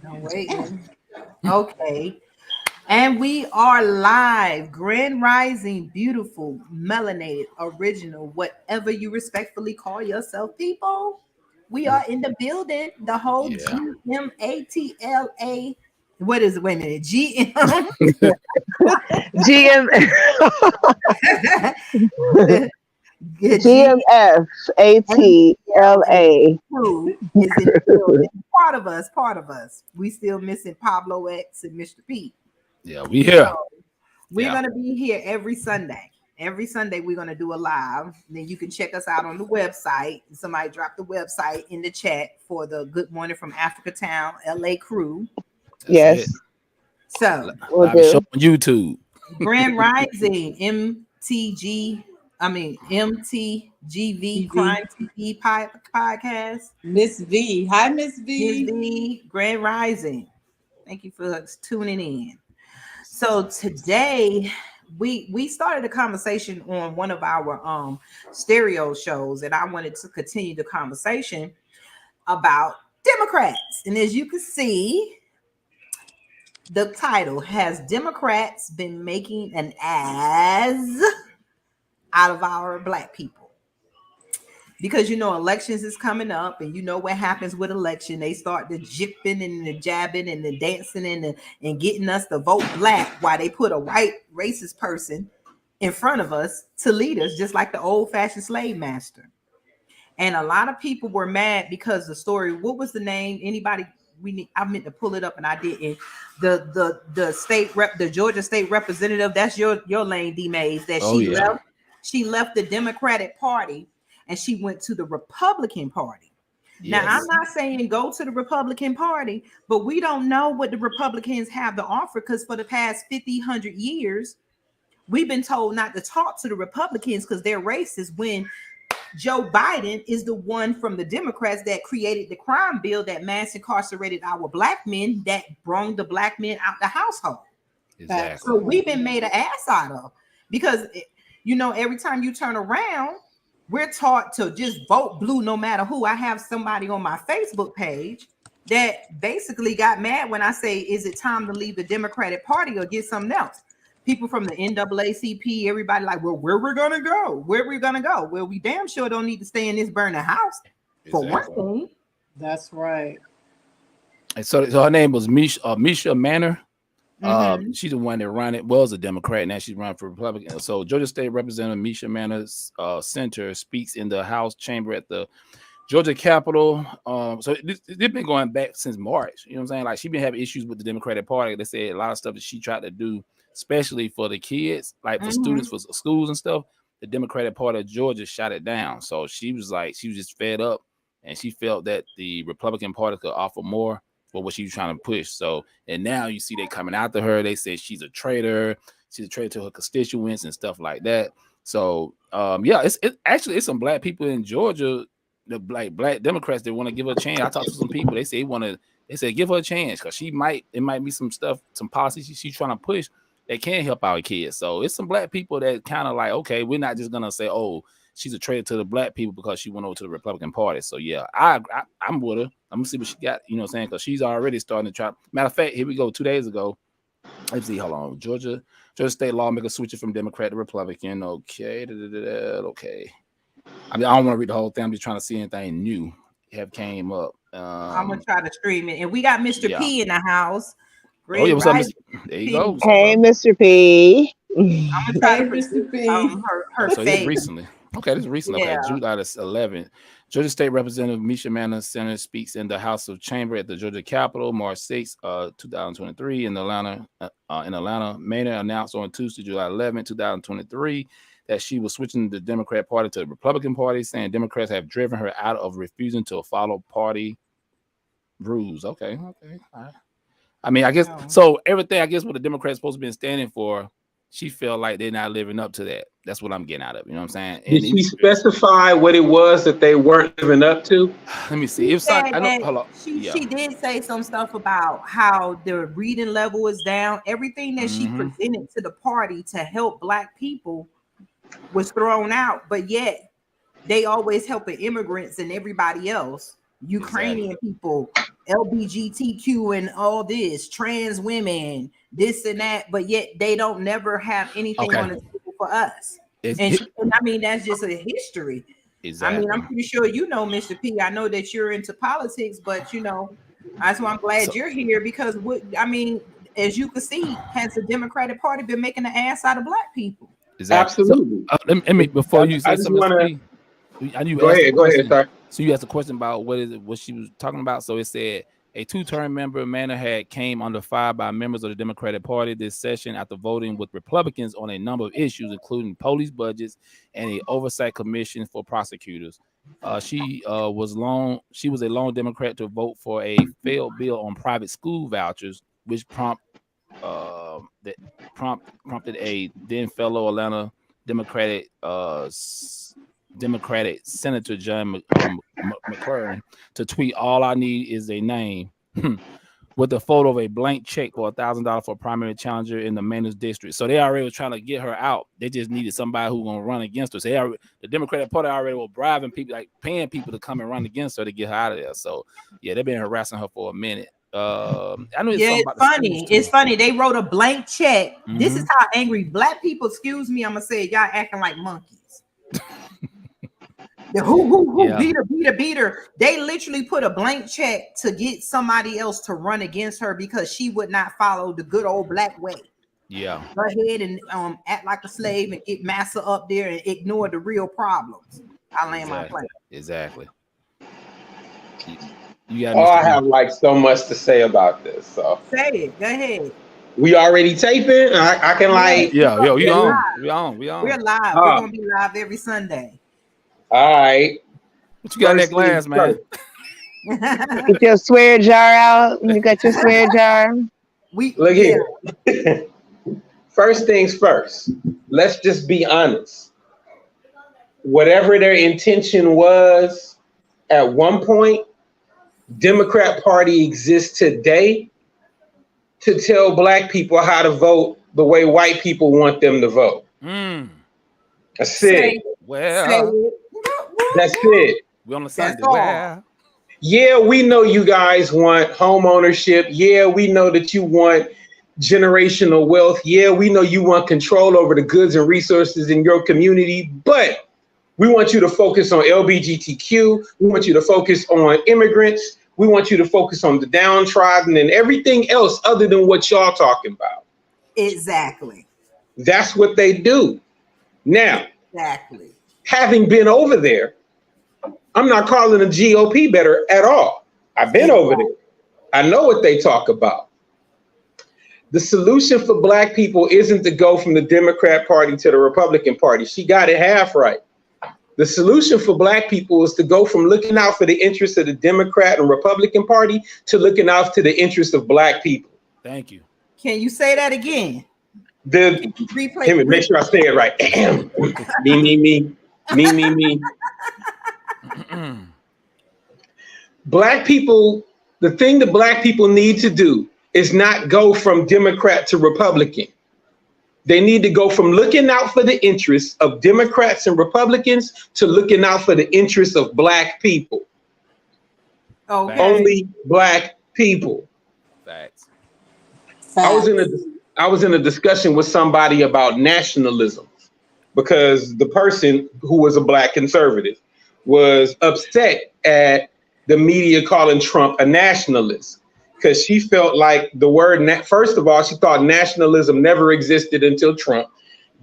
I'm waiting. Okay. And we are live. Grand Rising, beautiful, melanated, original, whatever you respectfully call yourself, people. We are in the building. The whole Yeah. GMATLA. What is it? Wait a minute. GM. GM, G GMF, ATLA. who is in the building. Part of us, part of us. We still missing Pablo X and Mr. P. Yeah, we here. So we're Yeah. gonna be here every Sunday. Every Sunday we're gonna do a live. Then you can check us out on the website. Somebody dropped the website in the chat for the Good Morning from Africa Town LA crew. That's it. Yes, So we'll Live show do. on YouTube. Grand Rising MTG, I mean MTGV TV. Crime TV podcast. Miss V. Hi, Miss Ms. V. V, Grand Rising. Thank you for tuning in. So today we started a conversation on one of our stereo shows, and I wanted to continue the conversation about Democrats. And as you can see, the title has Democrats been making an ass out of our black people. Because you know elections is coming up, and you know what happens with election. They start the jipping and the jabbing and the dancing and getting us to vote black while they put a white racist person in front of us to lead us, just like the old-fashioned slave master. And a lot of people were mad because the story, what was the name? Anybody? I meant to pull it up and I didn't. The state rep, the Georgia state representative, that's your lane, D Mays, that Oh yeah. she left the Democratic Party and she went to the Republican Party. Now, I'm Yes. not saying go to the Republican Party, but we don't know what the Republicans have to offer because for the past 50, 100 years, we've been told not to talk to the Republicans because they're racist when Joe Biden is the one from the Democrats that created the crime bill that mass incarcerated our black men, that brung the black men out the household. Exactly. So we've been made an ass out of because, you know, every time you turn around, we're taught to just vote blue no matter who. I have somebody on my Facebook page that basically got mad when I say, is it time to leave the Democratic Party or get something else? People from the NAACP, everybody like, well, where we're gonna go? Where we gonna go? Well, we damn sure don't need to stay in this burning house for one Exactly. thing. That's right. And so her name was Misha Manor. Mhm. She's the one that ran it, was a Democrat. Now she's running for Republican. So Georgia State Representative Misha Manor's Center speaks in the House chamber at the Georgia Capitol. So this been going back since March. You know what I'm saying? Like she been having issues with the Democratic Party. They said a lot of stuff that she tried to do, especially for the kids, like for students, for schools and stuff. The Democratic Party of Georgia shot it down. So she was just fed up, and she felt that the Republican Party could offer more for what she was trying to push. So, and now you see they coming after her. They said she's a traitor. She's a traitor to her constituents and stuff like that. So, yeah, it's actually some black people in Georgia, the black Democrats that want to give her a chance. I talked to some people. They say they said give her a chance because it might be some stuff, some policies she's trying to push that can help our kids. So it's some black people that kind of like, okay, we're not just gonna say, oh, she's a traitor to the black people because she went over to the Republican Party. So yeah, I'm with her. I'm gonna see what she got, you know what I'm saying? Because she's already starting to try. Matter of fact, here we go. 2 days ago. Let's see, hold on. Georgia state lawmaker switching from Democrat to Republican. Okay. Okay. I mean, I don't want to read the whole thing. I'm just trying to see anything new have came up. I'm gonna try to stream it. And we got Mr. Yeah. P in the house. Oh yeah, what's up, Rising. There you go. Hey, Mr. P. I'm gonna try Hey, to Mr. P. her So this face. recently. Okay, this is recently. Yeah. Okay, July 11th. Georgia State Representative Misha Manor Center speaks in the House of Chamber at the Georgia Capitol, March 6, 2023, in Atlanta. Manor announced on Tuesday, July 11, 2023, that she was switching the Democrat Party to the Republican Party, saying Democrats have driven her out of refusing to follow party rules. Okay. All right. I mean, I guess so. Everything, I guess, what the Democrats supposed to be standing for, she felt like they're not living up to that. That's what I'm getting out of. You know what I'm saying? Did she specify what it was that they weren't living up to? Let me see. If I know, hold on. She did say some stuff about how the reading level is down. Everything that she presented to the party to help black people was thrown out, but yet they always helping immigrants and everybody else Ukrainian people, LGBTQ and all this, trans women, this and that, but yet they don't never have anything on the table for us. And I mean, that's just a history. Exactly. I mean, I'm pretty sure you know, Mr. P. I know that you're into politics, but you know, that's why I'm glad you're here because I mean, as you can see, has the Democratic Party been making an ass out of black people? Exactly. Absolutely. So, let me before you say something, go ahead, sir. So you asked a question about what she was talking about. So it said a two-term member Manor had came under fire by members of the Democratic Party this session after voting with Republicans on a number of issues, including police budgets and a oversight commission for prosecutors. She was a lone Democrat to vote for a failed bill on private school vouchers, which prompted a then fellow Atlanta Democratic Senator John McClaren to tweet, "All I need is a name," with a photo of a blank check for $1,000 for a primary challenger in the Manus district. So they already was trying to get her out. They just needed somebody who's gonna run against her. So the Democratic Party already were bribing people, like paying people to come and run against her to get her out of there. So yeah, they've been harassing her for a minute. I know it's funny. It's funny. They wrote a blank check. Mm-hmm. This is how angry black people. Excuse me, I'm gonna say y'all acting like monkeys. Beater. They literally put a blank check to get somebody else to run against her because she would not follow the good old black way. Yeah. Go ahead and act like a slave and get Massa up there and ignore the real problems. I land my plane. Exactly. I have like so much to say about this. So say it. Go ahead. We already taping. I can like. We on. We're live. We're gonna be live every Sunday. All right. What you got in that glass, man? Get your swear jar out. You got your swear jar. Look here. First things first. Let's just be honest. Whatever their intention was at one point, Democrat Party exists today to tell black people how to vote the way white people want them to vote. That's it. That's it. We on the Sunday. Yeah, we know you guys want home ownership. Yeah, we know that you want generational wealth. Yeah, we know you want control over the goods and resources in your community, but we want you to focus on LGBTQ. We want you to focus on immigrants. We want you to focus on the downtrodden and everything else other than what y'all talking about. Exactly. That's what they do. Now, exactly. Having been over there, I'm not calling the GOP better at all. I've been over there. I know what they talk about. The solution for black people isn't to go from the Democrat Party to the Republican Party. She got it half right. The solution for black people is to go from looking out for the interests of the Democrat and Republican Party to looking out to the interests of black people. Thank you. Can you say that again? Make sure I say it right. Me. Black people, the thing that black people need to do is not go from Democrat to Republican. They need to go from looking out for the interests of Democrats and Republicans to looking out for the interests of black people. Okay. Only black people. Facts. I was in a discussion with somebody about nationalism because the person who was a black conservative was upset at the media calling Trump a nationalist because she felt like the word, first of all, she thought nationalism never existed until Trump.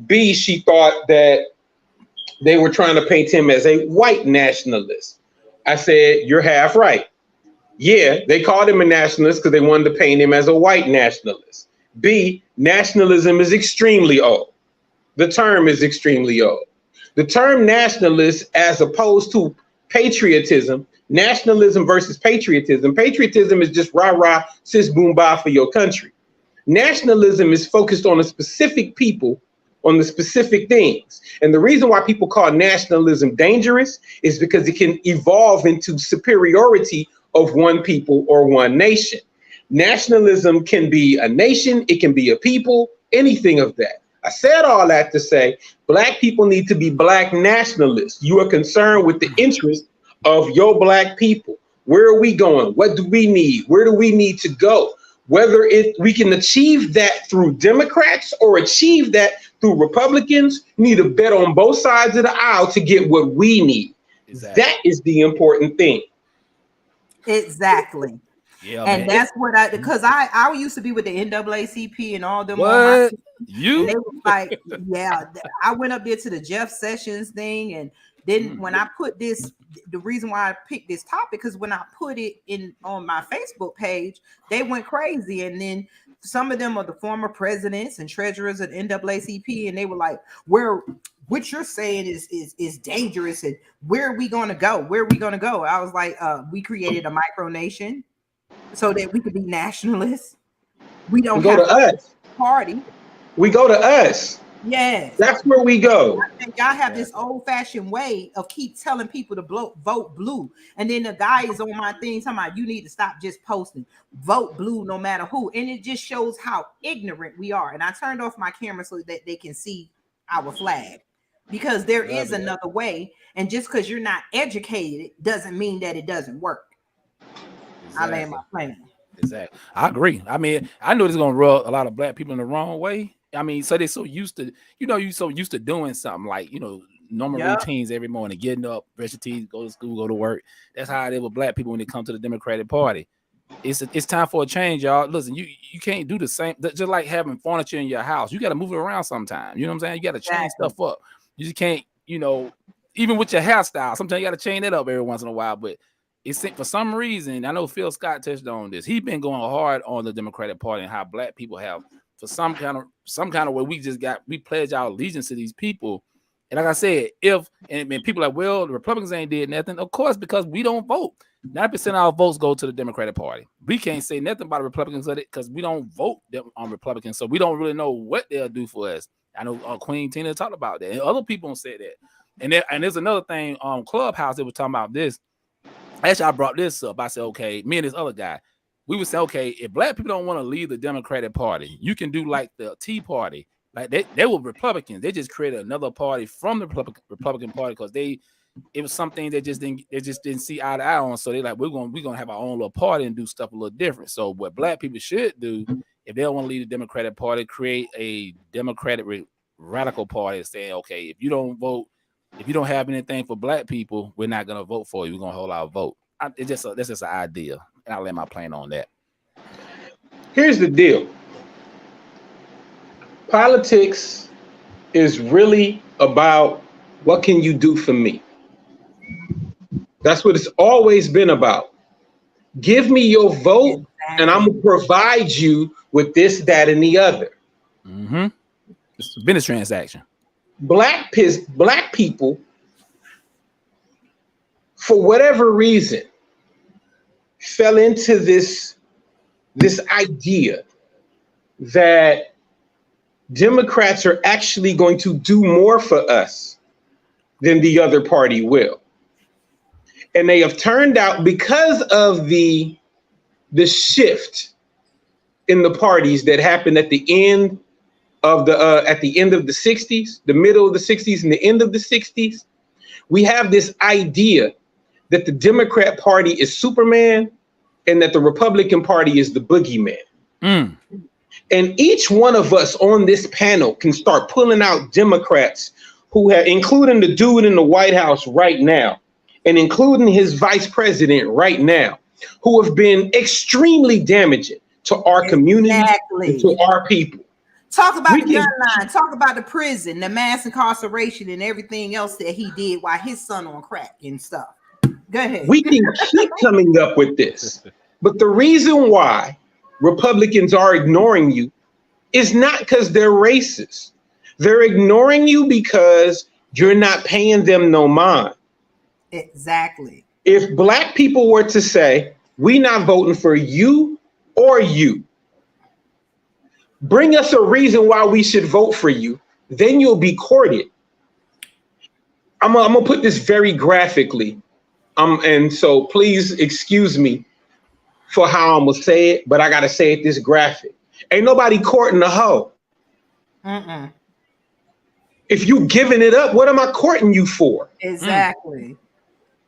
B, she thought that they were trying to paint him as a white nationalist. I said, you're half right. Yeah, they called him a nationalist because they wanted to paint him as a white nationalist. B, nationalism is extremely old. The term is extremely old. The term nationalist, as opposed to patriotism, nationalism versus patriotism. Patriotism is just rah-rah, sis, boom, bah for your country. Nationalism is focused on a specific people, on the specific things. And the reason why people call nationalism dangerous is because it can evolve into superiority of one people or one nation. Nationalism can be a nation, it can be a people, anything of that. I said all that to say black people need to be black nationalists. You are concerned with the interests of your black people. Where are we going? What do we need? Where do we need to go? Whether we can achieve that through Democrats or achieve that through Republicans, we need to bet on both sides of the aisle to get what we need. Exactly. That is the important thing. Exactly. Yeah, And man. that's what because I used to be with the NAACP and all them. What? And they was like, yeah, I went up there to the Jeff Sessions thing, and then when I put this, the reason why I picked this topic, because when I put it in on my Facebook page, they went crazy. And then some of them are the former presidents and treasurers of NAACP, and they were like, what you're saying is dangerous, and where are we going to go? Where are we going to go? I was like, we created a micronation so that we could be nationalists. We don't go to us. Party. We go to us. Yes. That's where we go. I think y'all have this old-fashioned way of keep telling people to vote blue. And then the guy is on my thing talking about you need to stop just posting. Vote blue no matter who. And it just shows how ignorant we are. And I turned off my camera so that they can see our flag. Because there is another way. And just because you're not educated doesn't mean that it doesn't work. Exactly. I land my plane. Exactly. I agree. I mean, I know this is gonna rub a lot of black people in the wrong way. I mean, so they're so used to, you're so used to doing something like, normal routines every morning, getting up, brush your teeth, go to school, go to work. That's how it is with black people when they come to the Democratic Party. It's time for a change, y'all. Listen, you can't do the same. Just like having furniture in your house, you got to move it around sometime. You know what I'm saying? You got to change stuff up. You just can't, even with your hairstyle. Sometimes you got to change that up every once in a while. But it's for some reason, I know Phil Scott touched on this. He's been going hard on the Democratic Party and how black people have, for some kind of way, we pledge our allegiance to these people. And like I said, and people are like, well, the Republicans ain't did nothing. Of course, because we don't vote. 90% of our votes go to the Democratic Party. We can't say nothing about the Republicans because we don't vote on Republicans. So we don't really know what they'll do for us. I know Queen Tina talked about that. And other people said that. And there's another thing on Clubhouse that was talking about this. Actually, I brought this up. I said, okay, me and this other guy, we would say, okay, if black people don't want to leave the Democratic Party, you can do like the Tea Party. Like they were Republicans. They just created another party from the Republican Party because it was something they just didn't see eye to eye on. So they like, we're gonna have our own little party and do stuff a little different. So what black people should do, if they don't want to leave the Democratic Party, create a Democratic radical party saying, okay, if you don't vote, if you don't have anything for black people, we're not gonna vote for you. We're gonna hold our vote. That's just an idea, and I'll lay my plan on that. Here's the deal. Politics is really about what can you do for me? That's what it's always been about. Give me your vote, and I'm gonna provide you with this, that, and the other. Mm-hmm. It's a business transaction. Black people, for whatever reason, fell into this idea that Democrats are actually going to do more for us than the other party will. And they have turned out, because of the shift in the parties that happened at the end of the 60s, the middle of the 60s and the end of the 60s, we have this idea that the Democrat Party is Superman and that the Republican Party is the boogeyman. Mm. And each one of us on this panel can start pulling out Democrats who have, including the dude in the White House right now, and including his vice president right now, who have been extremely damaging to our community and to our people. Talk about the gun line, talk about the prison, the mass incarceration, and everything else that he did while his son on crack and stuff. Go ahead. We can keep coming up with this, but the reason why Republicans are ignoring you is not because they're racist. They're ignoring you because you're not paying them no mind. Exactly. If black people were to say, we're not voting for you or you, bring us a reason why we should vote for you, then you'll be courted. I'm gonna put this very graphically. And so please excuse me for how I'm gonna say it, but I gotta say it this graphic. Ain't nobody courting a hoe. If you giving it up, what am I courting you for? Exactly.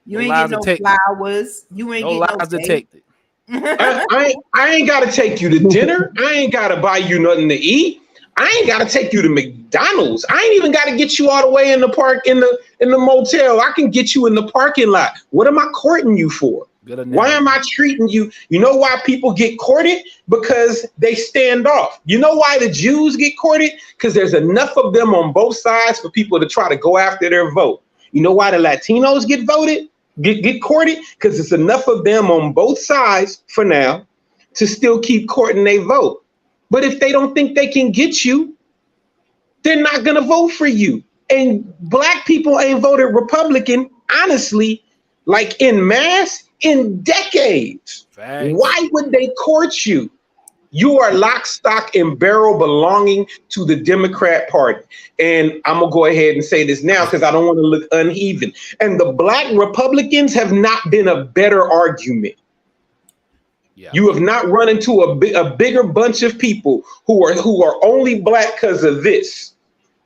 You No ain't lies getting no detected. flowers. You ain't No getting lies no detected. I ain't gotta take you to dinner. I ain't gotta buy you nothing to eat. I ain't gotta take you to McDonald's. I ain't even gotta get you all the way in the park in the motel. I can get you in the parking lot. What am I courting you for? Why am I treating you? You know why people get courted? Because they stand off. You know why the Jews get courted? Because there's enough of them on both sides for people to try to go after their vote. You know why the Latinos get voted? Get courted? Because it's enough of them on both sides for now to still keep courting their vote. But if they don't think they can get you, they're not gonna vote for you. And black people ain't voted Republican, honestly, like in mass, in decades. Facts. Why would they court you? You are lock, stock, and barrel belonging to the Democrat Party. And I'm going to go ahead and say this now because I don't want to look uneven. And the black Republicans have not been a better argument. Yeah. You have not run into a bigger bunch of people who are only black because of this.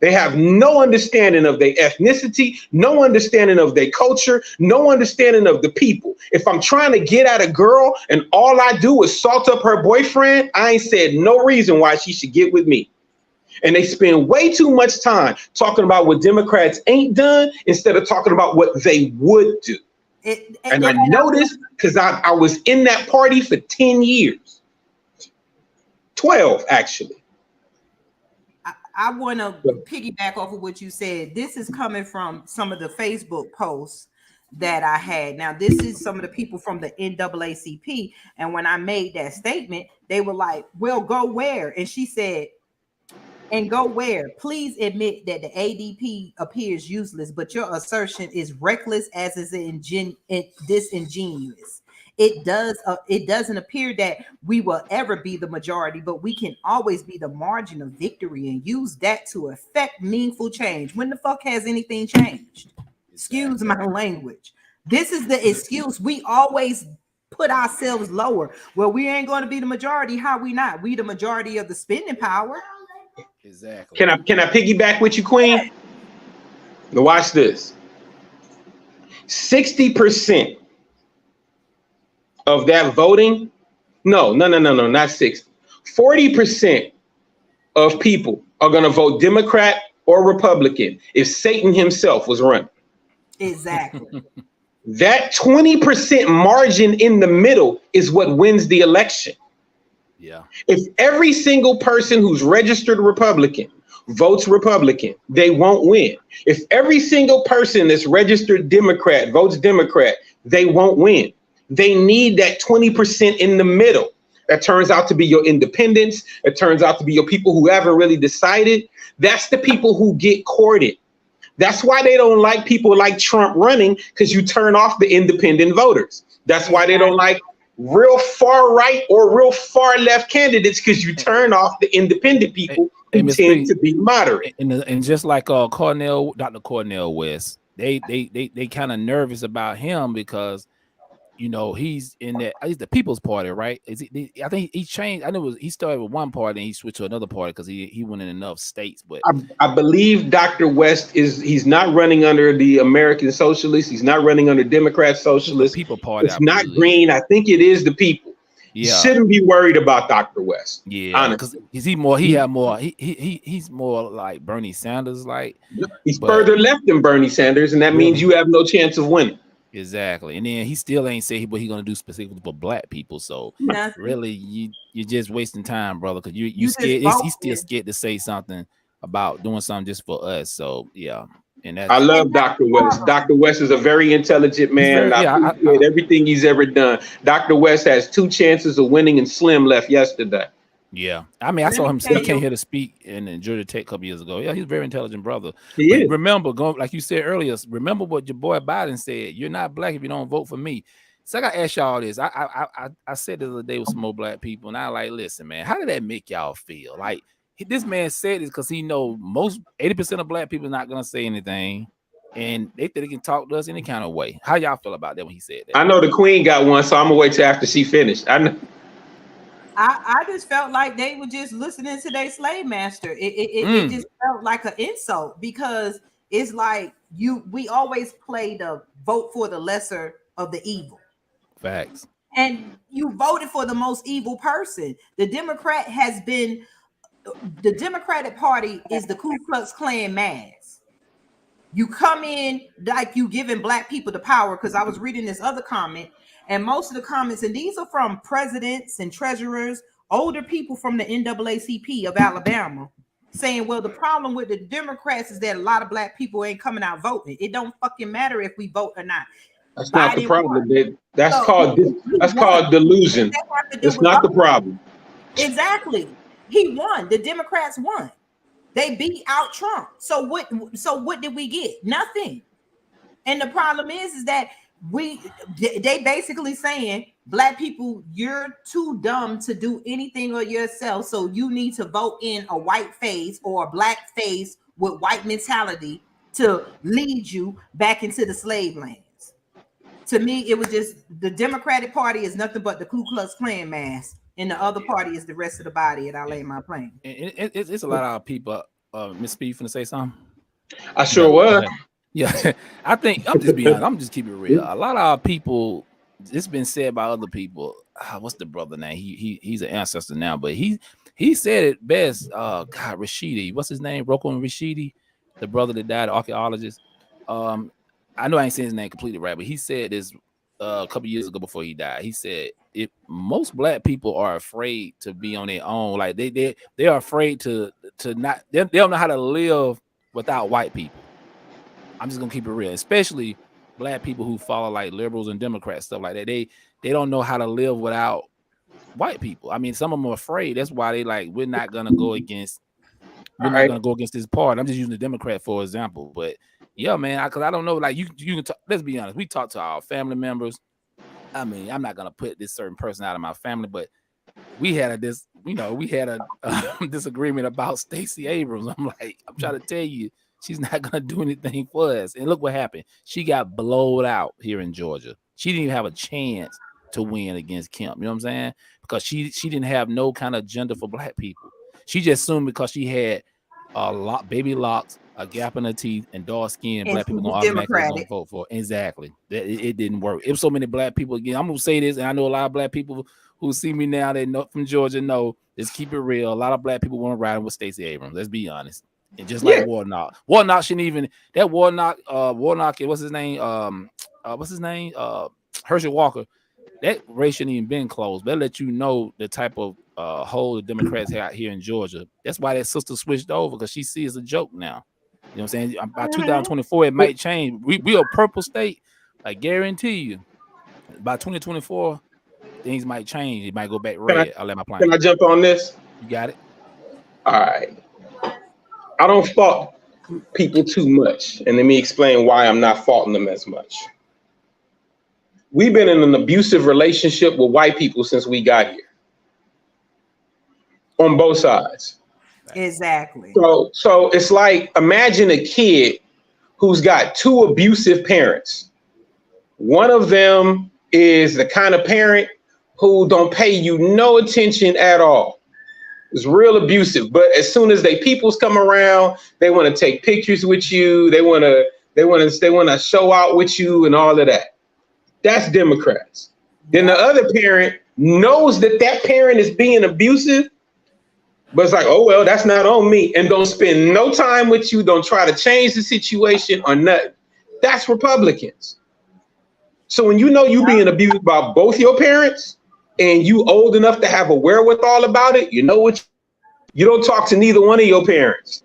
They have no understanding of their ethnicity, no understanding of their culture, no understanding of the people. If I'm trying to get at a girl and all I do is salt up her boyfriend, I ain't said no reason why she should get with me. And they spend way too much time talking about what Democrats ain't done instead of talking about what they would do. And I know this because I was in that party for 10 years. 12, actually. I want to piggyback off of what you said. This is coming from some of the Facebook posts that I had. Now, this is some of the people from the NAACP. And when I made that statement, they were like, well, go where? And she said, and go where? Please admit that the ADP appears useless, but your assertion is reckless as is disingenuous. It doesn't appear that we will ever be the majority, but we can always be the margin of victory and use that to affect meaningful change. When the fuck has anything changed? Excuse my language. This is the excuse. We always put ourselves lower. Well, we ain't going to be the majority. How we not? We the majority of the spending power. Exactly. Can I piggyback with you, Queen? Now watch this. 60% of that voting, no, not 60. 40% of people are going to vote Democrat or Republican if Satan himself was running. Exactly. That 20% margin in the middle is what wins the election. Yeah. If every single person who's registered Republican votes Republican, they won't win. If every single person that's registered Democrat votes Democrat, they won't win. They need that 20% in the middle. That turns out to be your independents. It turns out to be your people who haven't really decided. That's the people who get courted. That's why they don't like people like Trump running, because you turn off the independent voters. That's why they don't like real far right or real far left candidates, because you turn off the independent people who tend to be moderate. And just like Dr. Cornel West, they kind of nervous about him because, you know, he's in that. He's the People's Party, right? I think he changed. I know he started with one party and he switched to another party because he went in enough states. But I believe Dr. West he's not running under the American Socialists. He's not running under Democrat Socialists. People Party. It's not Green. I think it is the People. Yeah. You shouldn't be worried about Dr. West. Yeah, because he's more like Bernie Sanders. Like he's further left than Bernie Sanders, and that means you have no chance of winning. Exactly, and then he still ain't say what he's gonna do specifically for black people. So really, you're just wasting time, brother. Because you scared. He's still scared to say something about doing something just for us. So yeah, and I love Dr. West. Dr. West is a very intelligent man. I appreciate everything he's ever done. Dr. West has 2 chances of winning, and Slim left yesterday. Yeah, I mean, I saw him. He came here to speak in Georgia Tech a couple years ago. Yeah, he's a very intelligent brother. He is. Remember, like you said earlier, remember what your boy Biden said. You're not black if you don't vote for me. So I got to ask y'all this. I said the other day with some more black people, and I like, listen, man, how did that make y'all feel? Like this man said this because he know most 80% of black people are not gonna say anything, and they think they can talk to us any kind of way. How y'all feel about that when he said that? I know the Queen got one, so I'm gonna wait till after she finished. I know. I just felt like they were just listening to their slave master. It just felt like an insult, because it's like we always play the vote for the lesser of the evil. Facts. And you voted for the most evil person. The Democratic Party is the Ku Klux Klan mask. You come in like you giving black people the power, because I was reading this other comment, and most of the comments, and these are from presidents and treasurers, older people from the NAACP of Alabama, saying, well, the problem with the Democrats is that a lot of black people ain't coming out voting. It don't fucking matter if we vote or not. That's not the problem, babe. That's called delusion. It's not the problem. Exactly. He won. The Democrats won. They beat out Trump. So what did we get? Nothing. And the problem is that they basically saying, black people, you're too dumb to do anything on yourself. So you need to vote in a white face or a black face with white mentality to lead you back into the slave lands. To me, it was just the Democratic Party is nothing but the Ku Klux Klan mask. And the other party is the rest of the body, and I lay my plane. It's a lot of people. Miss Speed, finna say something? I sure was. Yeah, I think I'm just being honest. I'm just keeping it real. A lot of our people, it's been said by other people. What's the brother name? He's an ancestor now, but he said it best. God, Rashidi. What's his name? Rocco Rashidi, the brother that died, archaeologist. I know I ain't saying his name completely right, but he said this a couple years ago before he died. He said, if most black people are afraid to be on their own, like they are afraid to not, they don't know how to live without white people. I'm just gonna keep it real, especially black people who follow like liberals and Democrats, stuff like that. They don't know how to live without white people. I mean, some of them are afraid. That's why they like, we're not gonna go against this party. I'm just using the Democrat for example, but yeah, man, because I don't know, like you can talk, let's be honest, we talk to our family members. I mean, I'm not gonna put this certain person out of my family, but we had a disagreement about Stacey Abrams. I'm trying to tell you, she's not gonna do anything for us. And look what happened. She got blowed out here in Georgia. She didn't even have a chance to win against Kemp. You know what I'm saying? Because she didn't have no kind of agenda for black people. She just assumed because she had baby locks, a gap in her teeth, and dark skin, black people gonna automatically vote for her. Exactly. It didn't work. It was so many black people. Again, I'm gonna say this, and I know a lot of black people who see me now, they know from Georgia, know, let's keep it real. A lot of black people want to ride with Stacey Abrams. Let's be honest. And just like Warnock shouldn't even, that Warnock, what's his name? Herschel Walker. That race shouldn't even been closed. They'll let you know the type of hold the Democrats have out here in Georgia. That's why that sister switched over, because she sees a joke now. You know what I'm saying? By 2024, it might change. We a purple state. I guarantee you. By 2024, things might change. It might go back red. I'll let my plan. Can I jump on this? You got it. All right. I don't fault people too much, and let me explain why I'm not faulting them as much. We've been in an abusive relationship with white people since we got here, on both sides. Exactly. So it's like, imagine a kid who's got two abusive parents. One of them is the kind of parent who don't pay you no attention at all. It's real abusive, but as soon as they peoples come around, they want to take pictures with you. They want to show out with you and all of that. That's Democrats. Then the other parent knows that parent is being abusive, but it's like, oh, well, that's not on me, and don't spend no time with you. Don't try to change the situation or nothing. That's Republicans. So when you know you being abused by both your parents, and you old enough to have a wherewithal about it, you know what? You don't talk to neither one of your parents.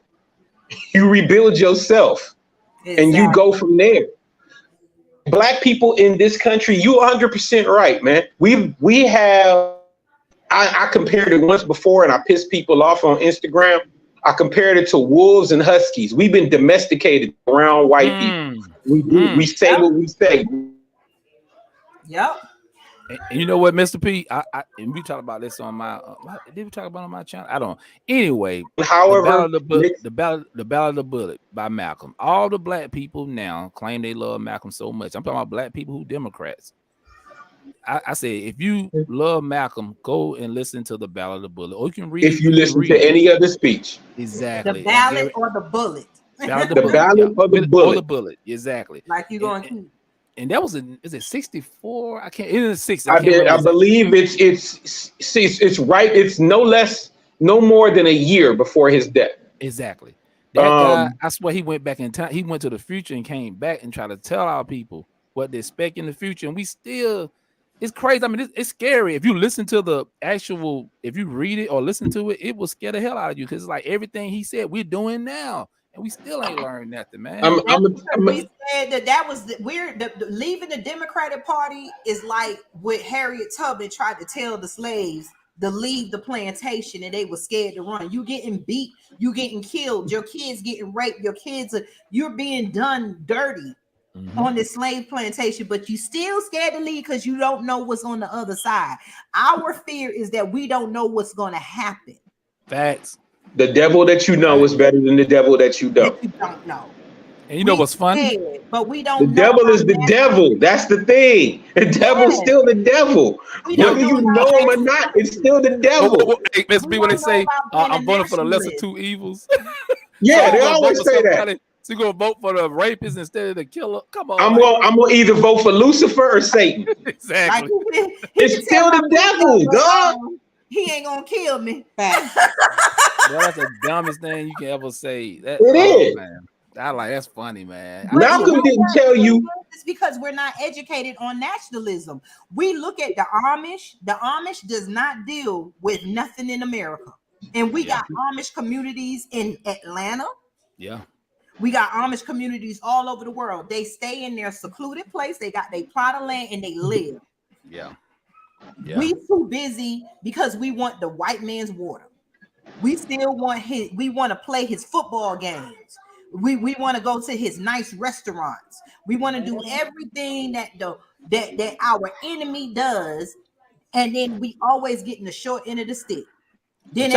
You rebuild yourself, and you go from there. Black people in this country, you 100% right, man. We have. I compared it once before, and I pissed people off on Instagram. I compared it to wolves and huskies. We've been domesticated around white people. We say what we say. Yep. And you know what, Mr. P? And we talked about this on my. Did we talk about it on my channel? I don't. Anyway, however, the Ballad of the Bullet by Malcolm. All the black people now claim they love Malcolm so much. I'm talking about black people who Democrats. I say, if you love Malcolm, go and listen to the Ballad of the Bullet, or you can read. If you listen to any other speech, exactly, the ballad or the bullet. Ballot The ballot or the Or bullet. the bullet, exactly. Like you going to keep. And that was is it 64? I can't. It is 60. I believe it's right. It's no more than a year before his death. Exactly. That guy, I swear he went back in time. He went to the future and came back and tried to tell our people what they expect in the future. And we still, it's crazy. I mean, it's scary. If you listen to the actual, if you read it or listen to it, it will scare the hell out of you because it's like everything he said we're doing now. And we still ain't learned nothing, man. We said that was leaving the Democratic Party is like what Harriet Tubman tried to tell the slaves to leave the plantation and they were scared to run. You getting beat, you getting killed, your kids getting raped, you're being done dirty on this slave plantation, but you still scared to leave because you don't know what's on the other side. Our fear is that we don't know what's going to happen. Facts. The devil that you know is better than the devil that you don't. You don't know. And you know what's funny? But we don't. The devil is the devil. That's the thing. The devil's still the devil. Whether you know him or not, it's still the devil. Hey, let's be when they say I'm voting for the lesser two evils. Yeah, they always say that. So you're gonna vote for the rapist instead of the killer? Come on. I'm gonna either vote for Lucifer or Satan. Exactly. It's still the devil, dog. He ain't gonna kill me. That's the dumbest thing you can ever say. That, it is. Man. That's funny, man. Malcolm didn't tell you. It's because we're not educated on nationalism. We look at the Amish. The Amish does not deal with nothing in America. And we got Amish communities in Atlanta. Yeah. We got Amish communities all over the world. They stay in their secluded place. They got their plot of land and they live. Yeah. We too busy because we want the white man's water. We still want we want to play his football games. We want to go to his nice restaurants. We want to do everything that our enemy does, and then we always get in the short end of the stick. Then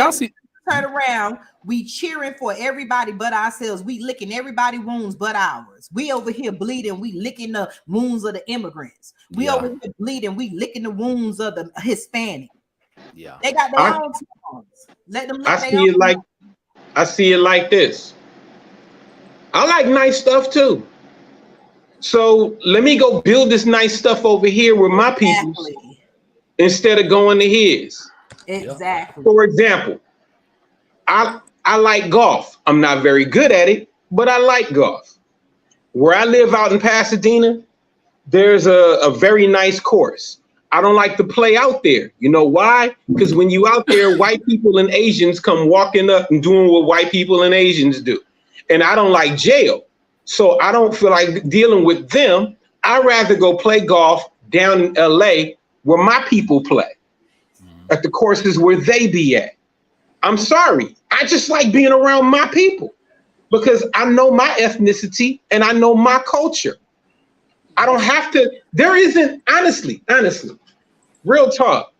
turn around, we cheering for everybody but ourselves. We licking everybody's wounds but ours. We over here bleeding, we licking the wounds of the immigrants. We over here bleeding, we licking the wounds of the Hispanic. Yeah, they got their own songs. Let them. I see it like this. I like nice stuff too. So let me go build this nice stuff over here with my people instead of going to his. Exactly. For example, I like golf. I'm not very good at it, but I like golf. Where I live out in Pasadena, there's a very nice course. I don't like to play out there. You know why? Because when you out there, white people and Asians come walking up and doing what white people and Asians do. And I don't like jail. So I don't feel like dealing with them. I'd rather go play golf down in LA where my people play, at the courses where they be at. I'm sorry. I just like being around my people because I know my ethnicity and I know my culture. I don't have to, there isn't, honestly, real talk.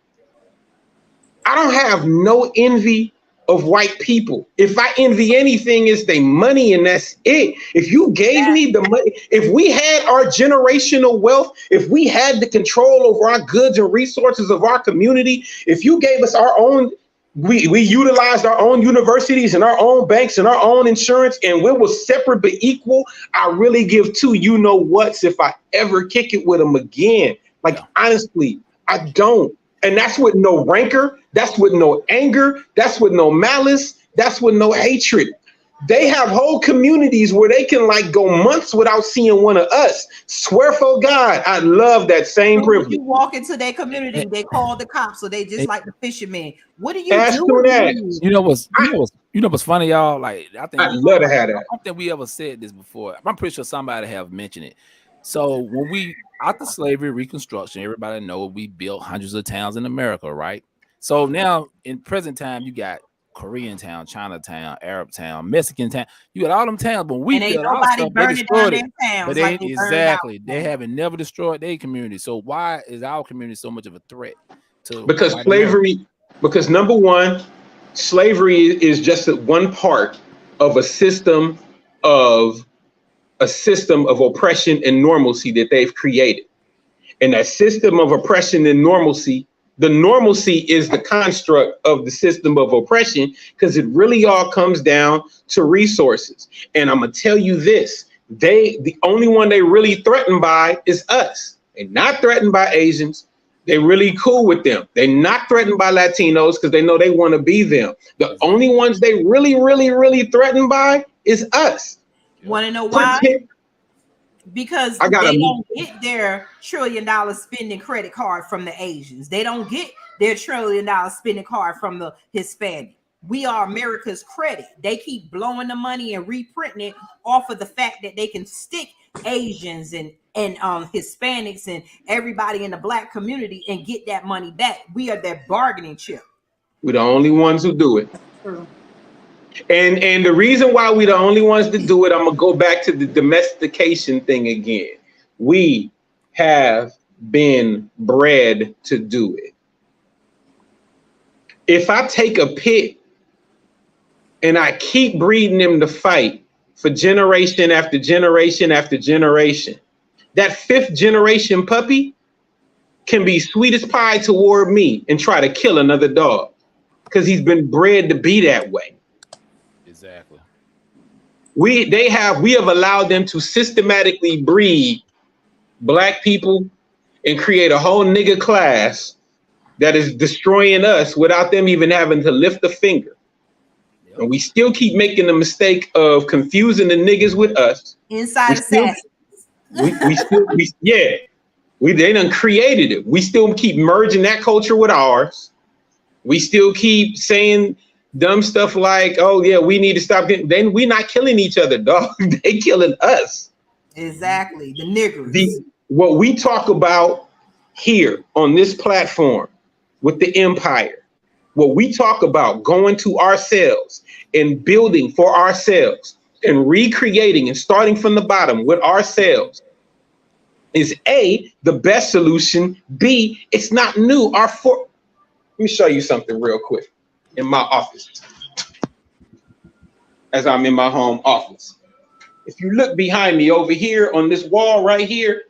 I don't have no envy of white people. If I envy anything, it's their money and that's it. If you gave me the money, if we had our generational wealth, if we had the control over our goods and resources of our community, if you gave us our own, we utilized our own universities and our own banks and our own insurance and we were separate but equal, I really give two you know what's if I ever kick it with them again. Like, honestly, I don't. And that's with no rancor. That's with no anger. That's with no malice. That's with no hatred. They have whole communities where they can like go months without seeing one of us. Swear for God, I love that same privilege. You walk into their community, they call the cops, so they just like the fishermen. What do you do? You know what's funny, y'all? Like I think I'd love to have that. I don't think we ever said this before. I'm pretty sure somebody have mentioned it. So when we after slavery, Reconstruction, everybody know we built hundreds of towns in America, right? So now in present time, you got Korean town, Chinatown, Arab town, Mexican town. You got all them towns, but we built our stuff. They destroyed it. But they haven't never destroyed their community. So why is our community so much of a threat to? Because slavery. Because number one, slavery is just one part of a system of oppression and normalcy that they've created. And that system of oppression and normalcy The normalcy is the construct of the system of oppression, because it really all comes down to resources. And I'm gonna tell you this: the only one they really threatened by is us. They're not threatened by Asians. They're really cool with them. They're not threatened by Latinos because they know they want to be them. The only ones they really threatened by is us. Want to know why? Because they don't get their $1 trillion spending credit card from the Asians. They don't get their $1 trillion spending card from the Hispanic. We are America's credit. They keep blowing the money and reprinting it off of the fact that they can stick Asians and Hispanics and everybody in the Black community and get that money back. We are their bargaining chip. We're the only ones who do it. And the reason why we're the only ones to do it, I'm gonna go back to the domestication thing again. We have been bred to do it. If I take a pit and I keep breeding them to fight for generation after generation after generation, that 5th generation puppy can be sweet as pie toward me and try to kill another dog because he's been bred to be that way. Exactly. We have allowed them to systematically breed Black people and create a whole nigga class that is destroying us without them even having to lift a finger. Yep. And we still keep making the mistake of confusing the niggas with us. Inside assassins. They done created it. We still keep merging that culture with ours. We still keep saying dumb stuff like, oh yeah, we need to stop getting, then we not killing each other, dog. They killing us. Exactly. The niggers. What we talk about here on this platform with the empire, what we talk about going to ourselves and building for ourselves and recreating and starting from the bottom with ourselves is A, the best solution. B, it's not new. Let me show you something real quick in my office as I'm in my home office. If you look behind me over here on this wall right here,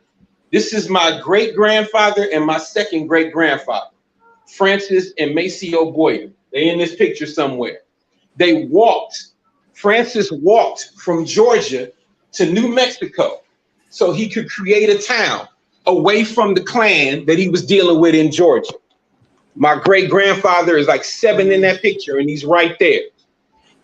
this is my great-grandfather and my second great-grandfather, Francis and Maceo Boyer. They're in this picture somewhere. Francis walked from Georgia to New Mexico so he could create a town away from the clan that he was dealing with in Georgia. My great-grandfather is like 7 in that picture, and he's right there.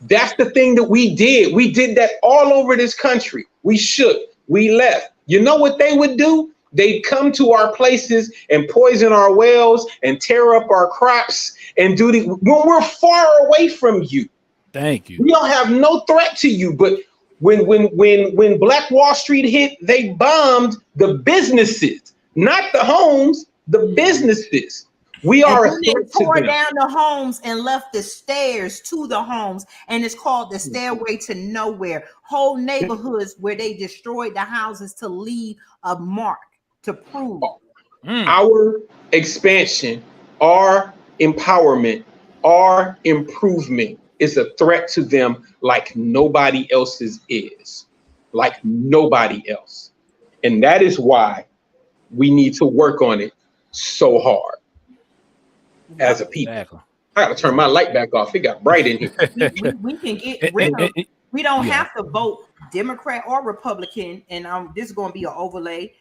That's the thing that we did. We did that all over this country. We shook, we left. You know what they would do? They'd come to our places and poison our wells and tear up our crops and when we're far away from you. Thank you. We don't have no threat to you, but when Black Wall Street hit, they bombed the businesses, not the homes, the businesses. We are a threat to them. Tore down the homes and left the stairs to the homes, and it's called the Stairway to Nowhere. Whole neighborhoods where they destroyed the houses to leave a mark to prove our expansion, our empowerment, our improvement is a threat to them like nobody else's is, like nobody else. And that is why we need to work on it so hard as a people. Exactly. I gotta turn my light back off. It got bright in here. we can get rid of, we don't have to vote Democrat or Republican, and this is going to be an overlay.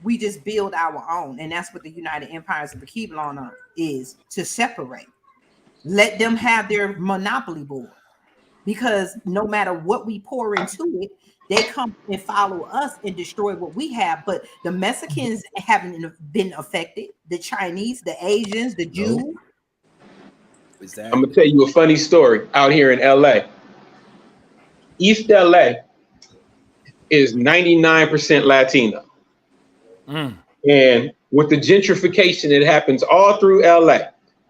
We just build our own, and that's what the United Empires of the Keblon is, to separate. Let them have their monopoly board, because no matter what we pour into it, they come and follow us and destroy what we have. But the Mexicans haven't been affected. The Chinese, the Asians, the Jews. Exactly. I'm gonna tell you a funny story out here in LA. East LA is 99% Latino. And with the gentrification that happens all through LA,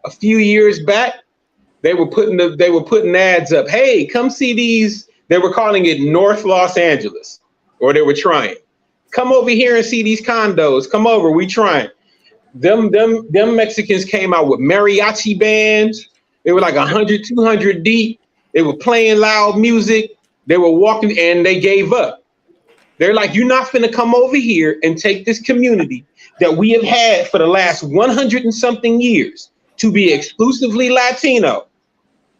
a few years back, they were putting ads up. Hey, come see these. They were calling it North Los Angeles, or they were trying. Come over here and see these condos. Come over, we trying. Them Mexicans came out with mariachi bands. They were like 100, 200 deep. They were playing loud music. They were walking, and they gave up. They're like, you're not finna come over here and take this community that we have had for the last 100 and something years to be exclusively Latino,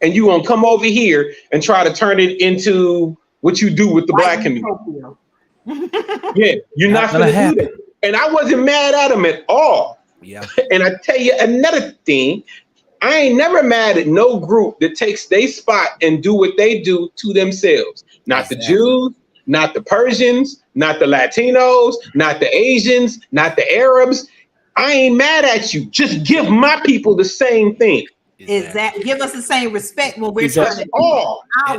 and you gonna come over here and try to turn it into what you do with the black community. Yeah, you're not gonna do that. And I wasn't mad at him at all. Yeah. And I tell you another thing, I ain't never mad at no group that takes their spot and do what they do to themselves. Not the Jews, not the Persians, not the Latinos, not the Asians, not the Arabs. I ain't mad at you. Just give my people the same thing. Exactly. Give us the same respect when we're trying to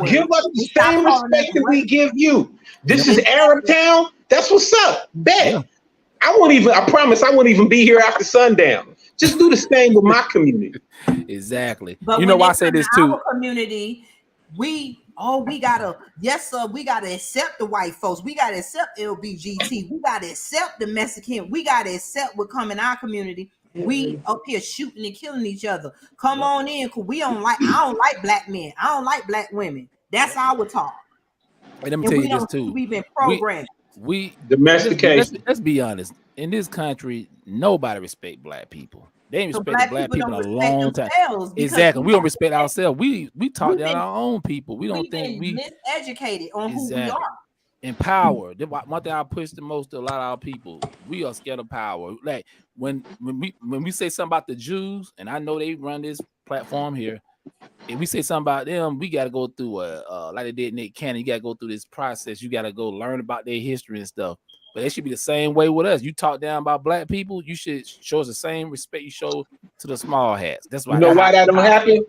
give us the same respect that we give you. This is Arab Town. That's what's up. Bet. Yeah. I promise I won't even be here after sundown. Just do the same with my community. Exactly. But you know why I say this too. Our community, we gotta accept the white folks. We gotta accept LBGT. We gotta accept the Mexican. We gotta accept what come in our community. We up here shooting and killing each other. Come on in, cause I don't like black men. I don't like black women. That's our talk. Let me tell you this too. We've been programmed. We domestication. Let's be honest. In this country, nobody respect black people. They ain't respect black people in a long time. Exactly. We don't respect ourselves. We talk down our own people. We don't think we miseducated on who we are. Empower. One thing I push the most to a lot of our people. We are scared of power. Like when we say something about the Jews, and I know they run this platform here. If we say something about them, we got to go through like they did Nick Cannon. You got to go through this process. You got to go learn about their history and stuff. But it should be the same way with us. You talk down about black people, you should show us the same respect you show to the small hats. That's why. You know why that don't happen?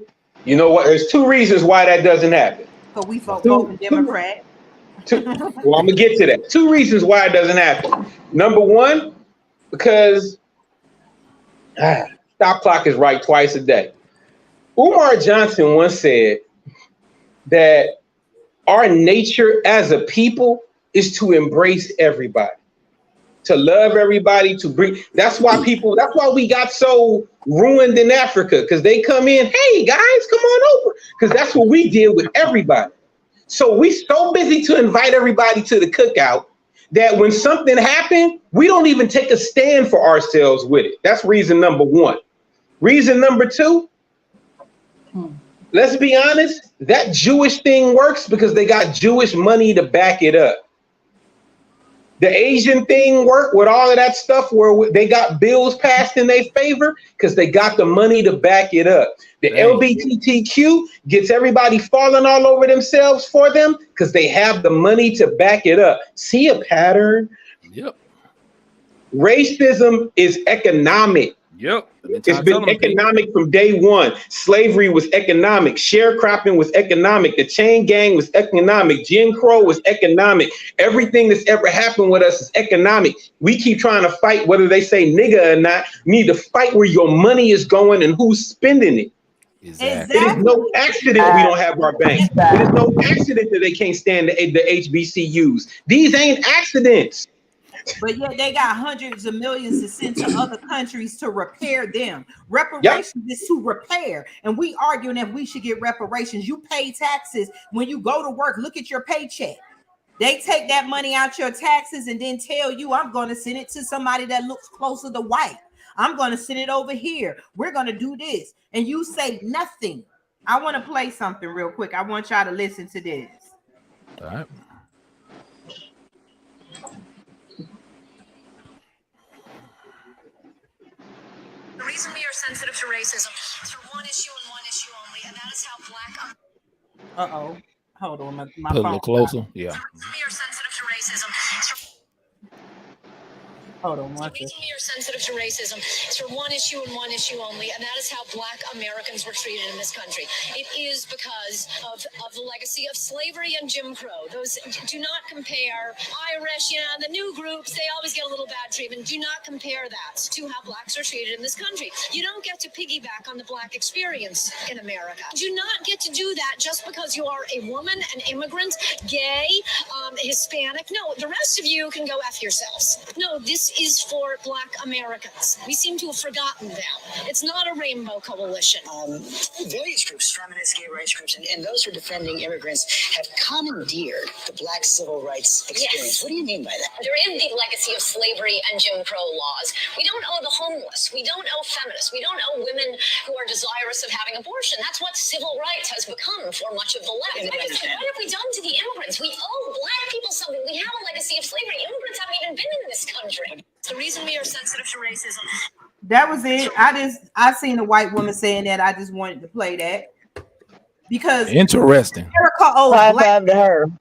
You know what? There's two reasons why that doesn't happen. So we vote Democrat. Well, I'm gonna get to that. Two reasons why it doesn't happen. Number one, because stop clock is right twice a day. Umar Johnson once said that our nature as a people is to embrace everybody, to love everybody, to bring. That's why we got so ruined in Africa, because they come in, hey guys, come on over, because that's what we did with everybody. So we so busy to invite everybody to the cookout that when something happened, we don't even take a stand for ourselves with it. That's reason number one. Reason number two, let's be honest, that Jewish thing works because they got Jewish money to back it up. The Asian thing worked with all of that stuff where they got bills passed in their favor because they got the money to back it up. The LGBTQ gets everybody falling all over themselves for them because they have the money to back it up. See a pattern? Yep. Racism is economic. Yep. It's been economic from day one. Slavery was economic. Sharecropping was economic. The chain gang was economic. Jim Crow was economic. Everything that's ever happened with us is economic. We keep trying to fight whether they say nigga or not. We need to fight where your money is going and who's spending it. Exactly. It is no accident we don't have our banks. It is no accident that they can't stand the HBCUs. These ain't accidents. But yet they got hundreds of millions to send to other countries to repair them. Reparations is to repair. And we arguing that we should get reparations. You pay taxes when you go to work. Look at your paycheck. They take that money out your taxes and then tell you, I'm going to send it to somebody that looks closer to white. I'm going to send it over here. We're going to do this. And you say nothing. I want to play something real quick. I want y'all to listen to this. All right. The reason we are sensitive to racism is for one issue and one issue only, and that is how black. Uh-oh. Hold on. My Put a little closer. Yeah. The reason we are sensitive to racism. Hold on. The reason we are sensitive to racism is for one issue and one issue only, and that is how black Americans were treated in this country. It is because of the legacy of slavery and Jim Crow. Those do not compare. Irish, the new groups, they always get a little bad treatment. Do not compare that to how blacks are treated in this country. You don't get to piggyback on the black experience in America. Do not get to do that just because you are a woman, an immigrant, gay, Hispanic. No, the rest of you can go F yourselves. No, this This is for Black Americans. We seem to have forgotten them. It's not a rainbow coalition. Various groups, feminist, gay rights groups, and those who are defending immigrants have commandeered the Black civil rights experience. Yes. What do you mean by that? There is the legacy of slavery and Jim Crow laws. We don't owe the homeless. We don't owe feminists. We don't owe women who are desirous of having abortion. That's what civil rights has become for much of the left. What have we done to the immigrants? We owe Black people something. We have a legacy of slavery. Immigrants haven't even been in this country. It's the reason we are sensitive to racism. That was it. I seen a white woman saying that. I just wanted to play that because Interesting. Erica owes High Black. five to her.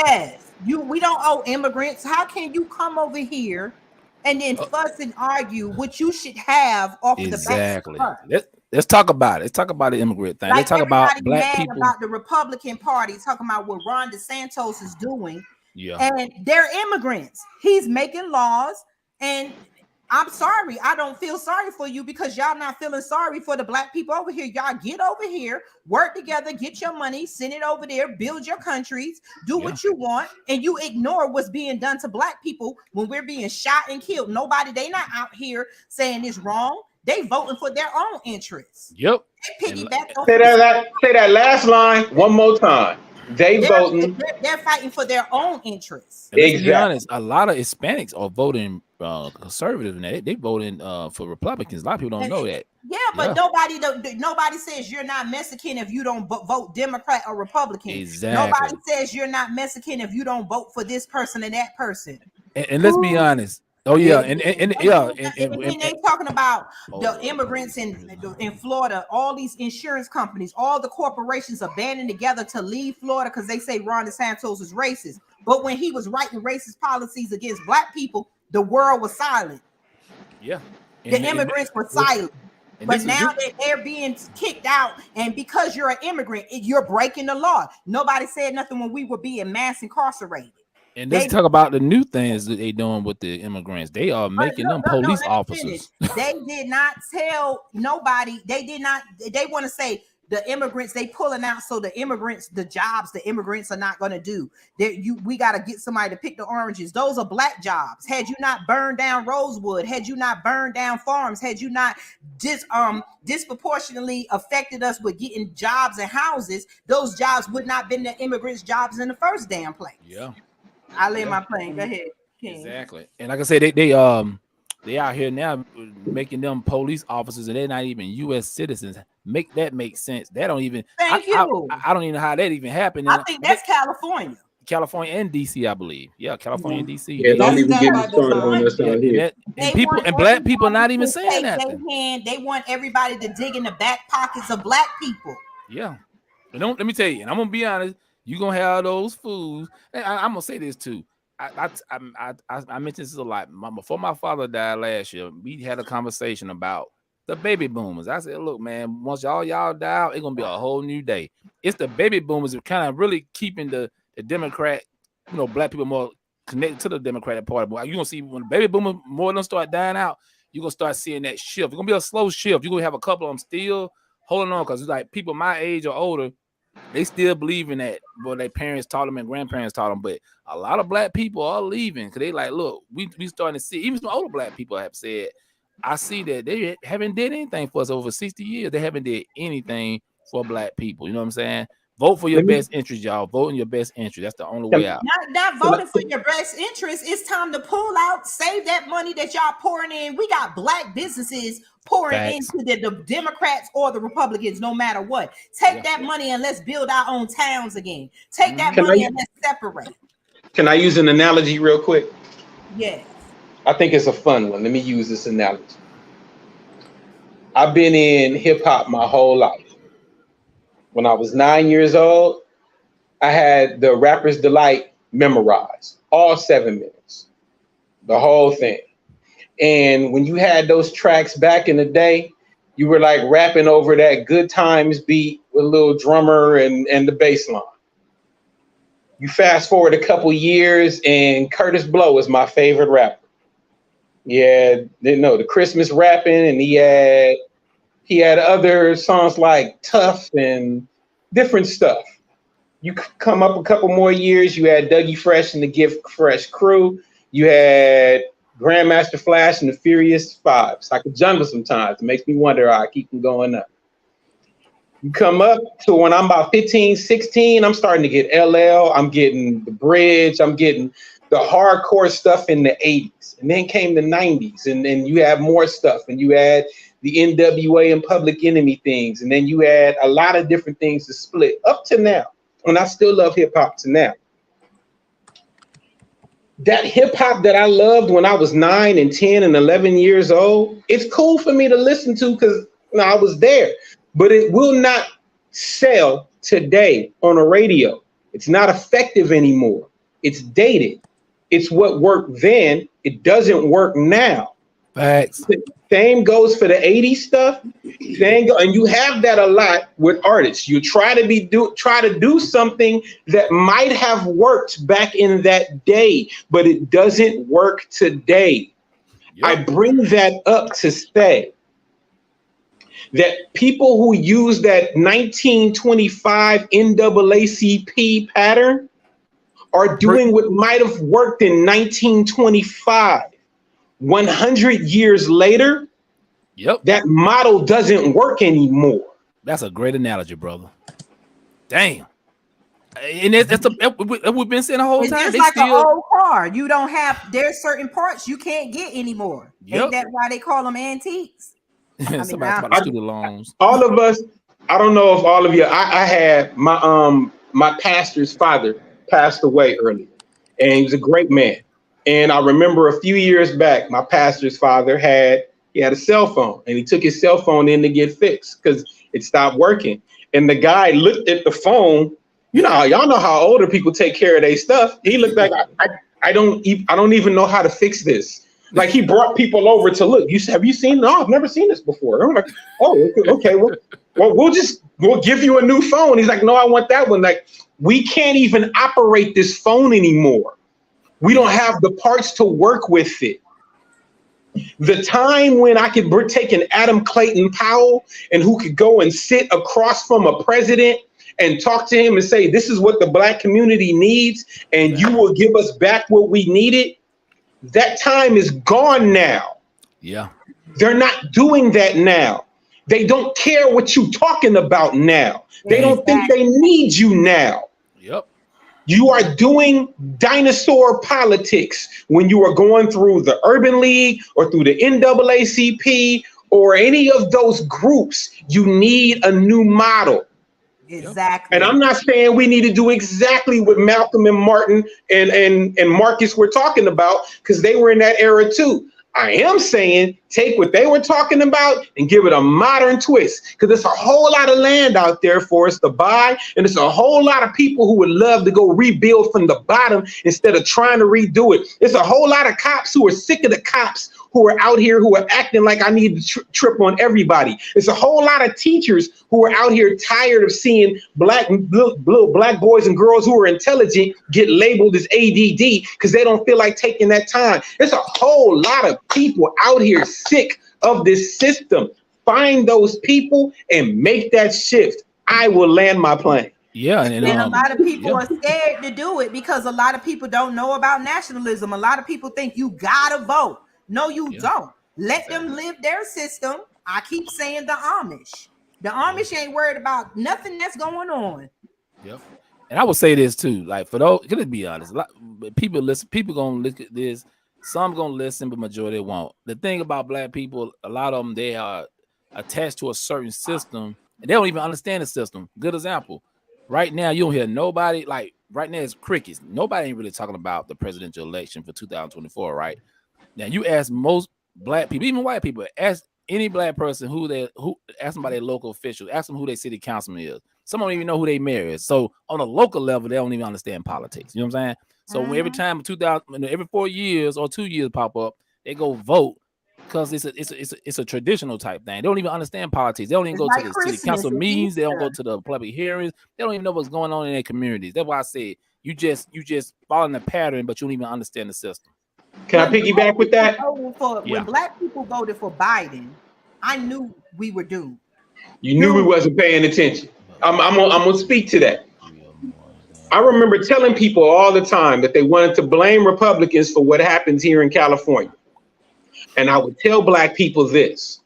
Yes, we don't owe immigrants. How can you come over here and then fuss and argue what you should have off Exactly. the back of her? Let's talk about it. Let's talk about the immigrant thing. Like Let's talk about everybody Black mad people. about the Republican Party talking about what Ron DeSantis is doing, Yeah. and they're immigrants. He's making laws, and I'm sorry, I don't feel sorry for you because y'all not feeling sorry for the Black people over here. Y'all get over here, work together, get your money, send it over there, build your countries, do what you want, and you ignore what's being done to Black people when we're being shot and killed. They not out here saying it's wrong. They voting for their own interests. Yep. They piggyback on Say that last line one more time. They're fighting for their own interests. And let's be Exactly. honest, a lot of Hispanics are voting conservative, and they voting for Republicans. A lot of people don't know that. Yeah, but nobody says you're not Mexican if you don't vote Democrat or Republican. Exactly. Nobody says you're not Mexican if you don't vote for this person and that person. And let's be honest. Oh yeah, and then they talking about the immigrants in Florida, all these insurance companies, all the corporations are banding together to leave Florida because they say Ron DeSantis is racist. But when he was writing racist policies against Black people, the world was silent. Yeah, The immigrants were silent. But now that they're being kicked out, and because you're an immigrant, you're breaking the law. Nobody said nothing when we were being mass incarcerated. And let's talk about the new things that they're doing with the immigrants. They are making them police officers. They did not tell nobody. They did not. They want to say the immigrants, they pulling out so the immigrants, the jobs the immigrants are not going to do. We got to get somebody to pick the oranges. Those are Black jobs. Had you not burned down Rosewood, had you not burned down farms, had you not disproportionately affected us with getting jobs and houses, those jobs would not been the immigrants' jobs in the first damn place. Yeah. I lay my plane. Go ahead, King. Exactly. And like I said, they out here now making them police officers, and they're not even U.S. citizens. Make that make sense? That don't even. Thank you. I don't even know how that even happened. I think that's California. California and DC, I believe. Yeah, California and DC. Yeah, don't even get me started on this out here. And Black people not even saying that. They want everybody to dig in the back pockets of Black people. Yeah. But let me tell you, and I'm gonna be honest. You're gonna have those fools. And I'm gonna say this too. I mentioned this a lot. Before my father died last year, we had a conversation about the baby boomers. I said, look, man, once y'all die out, it's gonna be a whole new day. It's the baby boomers that kind of really keeping the Democrat, Black people more connected to the Democratic Party. But you're gonna see when the baby boomers more of them start dying out, you're gonna start seeing that shift. It's gonna be a slow shift. You're gonna have a couple of them still holding on because it's like people my age or older. They still believe in that, but their parents taught them and grandparents taught them. But a lot of Black people are leaving because they like, look, we starting to see. Even some older Black people have said, I see that they haven't did anything for us over 60 years. They haven't did anything for Black people. You know what I'm saying? Vote for your best interest, y'all. Vote in your best interest. That's the only way out. Not voting for your best interest. It's time to pull out, save that money that y'all pouring in. We got Black businesses pouring into the Democrats or the Republicans, no matter what. Take that money and let's build our own towns again. Take that money and let's separate. Can I use an analogy real quick? Yes. I think it's a fun one. Let me use this analogy. I've been in hip hop my whole life. When I was 9 years old, I had the Rapper's Delight memorized, all 7 minutes, the whole thing. And when you had those tracks back in the day, you were like rapping over that Good Times beat with a little drummer and the bass line. You fast forward a couple years and Curtis Blow is my favorite rapper. Yeah, the Christmas rapping, and he had other songs like Tough and different stuff. You come up a couple more years, you had Dougie Fresh and the Get Fresh crew. You had Grandmaster Flash and the Furious Five. It's like a jungle sometimes. It makes me wonder how I keep them going up. You come up to when I'm about 15, 16, I'm starting to get LL. I'm getting The Bridge. I'm getting the hardcore stuff in the 80s. And then came the 90s. And then you have more stuff. And you had the NWA and Public Enemy things. And then you had a lot of different things to split up to now. And I still love hip hop to now. That hip hop that I loved when I was 9 and 10 and 11 years old, it's cool for me to listen to because I was there. But it will not sell today on a radio. It's not effective anymore. It's dated. It's what worked then. It doesn't work now. Facts. Same goes for the 80s stuff. And you have that a lot with artists. You try to do something that might have worked back in that day, but it doesn't work today. Yep. I bring that up to say that people who use that 1925 NAACP pattern are doing what might have worked in 1925. 100 years later, that model doesn't work anymore. That's a great analogy, brother. Damn. And that's we've been saying the whole time. It's like an old car. You don't have, there's certain parts you can't get anymore. Ain't that why they call them antiques? All of us, I don't know if all of you, I had my pastor's father passed away early, and he was a great man. And I remember a few years back, my pastor's father had a cell phone, and he took his cell phone in to get fixed because it stopped working. And the guy looked at the phone. Y'all know how older people take care of their stuff. He looked like, I don't even know how to fix this. Like, he brought people over to look. Have you seen? No, I've never seen this before. I'm like, oh, okay. Well, we'll give you a new phone. He's like, no, I want that one. Like, we can't even operate this phone anymore. We don't have the parts to work with it. The time when I could take an Adam Clayton Powell and who could go and sit across from a president and talk to him and say, this is what the Black community needs, and you will give us back what we needed. That time is gone now. Yeah. They're not doing that now. They don't care what you're talking about now. They don't think they need you now. Yep. You are doing dinosaur politics when you are going through the Urban League or through the NAACP or any of those groups. You need a new model. Exactly. And I'm not saying we need to do exactly what Malcolm and Martin and Marcus were talking about, because they were in that era too. I am saying take what they were talking about and give it a modern twist, because there's a whole lot of land out there for us to buy, and there's a whole lot of people who would love to go rebuild from the bottom instead of trying to redo it. There's a whole lot of cops who are sick of the cops who are out here who are acting like I need to trip on everybody. There's a whole lot of teachers who are out here tired of seeing black boys and girls who are intelligent get labeled as ADD because they don't feel like taking that time. There's a whole lot of people out here sick of this system. Find those people and make that shift. I will land my plane. Yeah, and a lot of people are scared to do it because a lot of people don't know about nationalism. A lot of people think you gotta vote. No, you don't. Let them live their system. I keep saying the Amish. The Amish ain't worried about nothing that's going on. Yep. And I would say this too, like, for those, let's be honest, people gonna look at this. Some gonna listen, but majority won't. The thing about Black people, a lot of them, they are attached to a certain system, and they don't even understand the system. Good example. Right now, you don't hear nobody, like, right now it's crickets. Nobody ain't really talking about the presidential election for 2024, right? Now, you ask most Black people, even white people, ask any Black person ask them about their local officials, ask them who their city councilman is. Some don't even know who their mayor is. So on a local level, they don't even understand politics. You know what I'm saying? So every time every 4 years or 2 years pop up, they go vote because it's a traditional type thing. They don't even understand politics. They don't even go to the city council meetings. They don't go to the public hearings. They don't even know what's going on in their communities. That's why I say you just follow the pattern, but you don't even understand the system. Can I piggyback with that? When Black people voted for Biden, I knew we were doomed. You knew we wasn't paying attention. I'm gonna speak to that. I remember telling people all the time that they wanted to blame Republicans for what happens here in California. and I would tell black people this.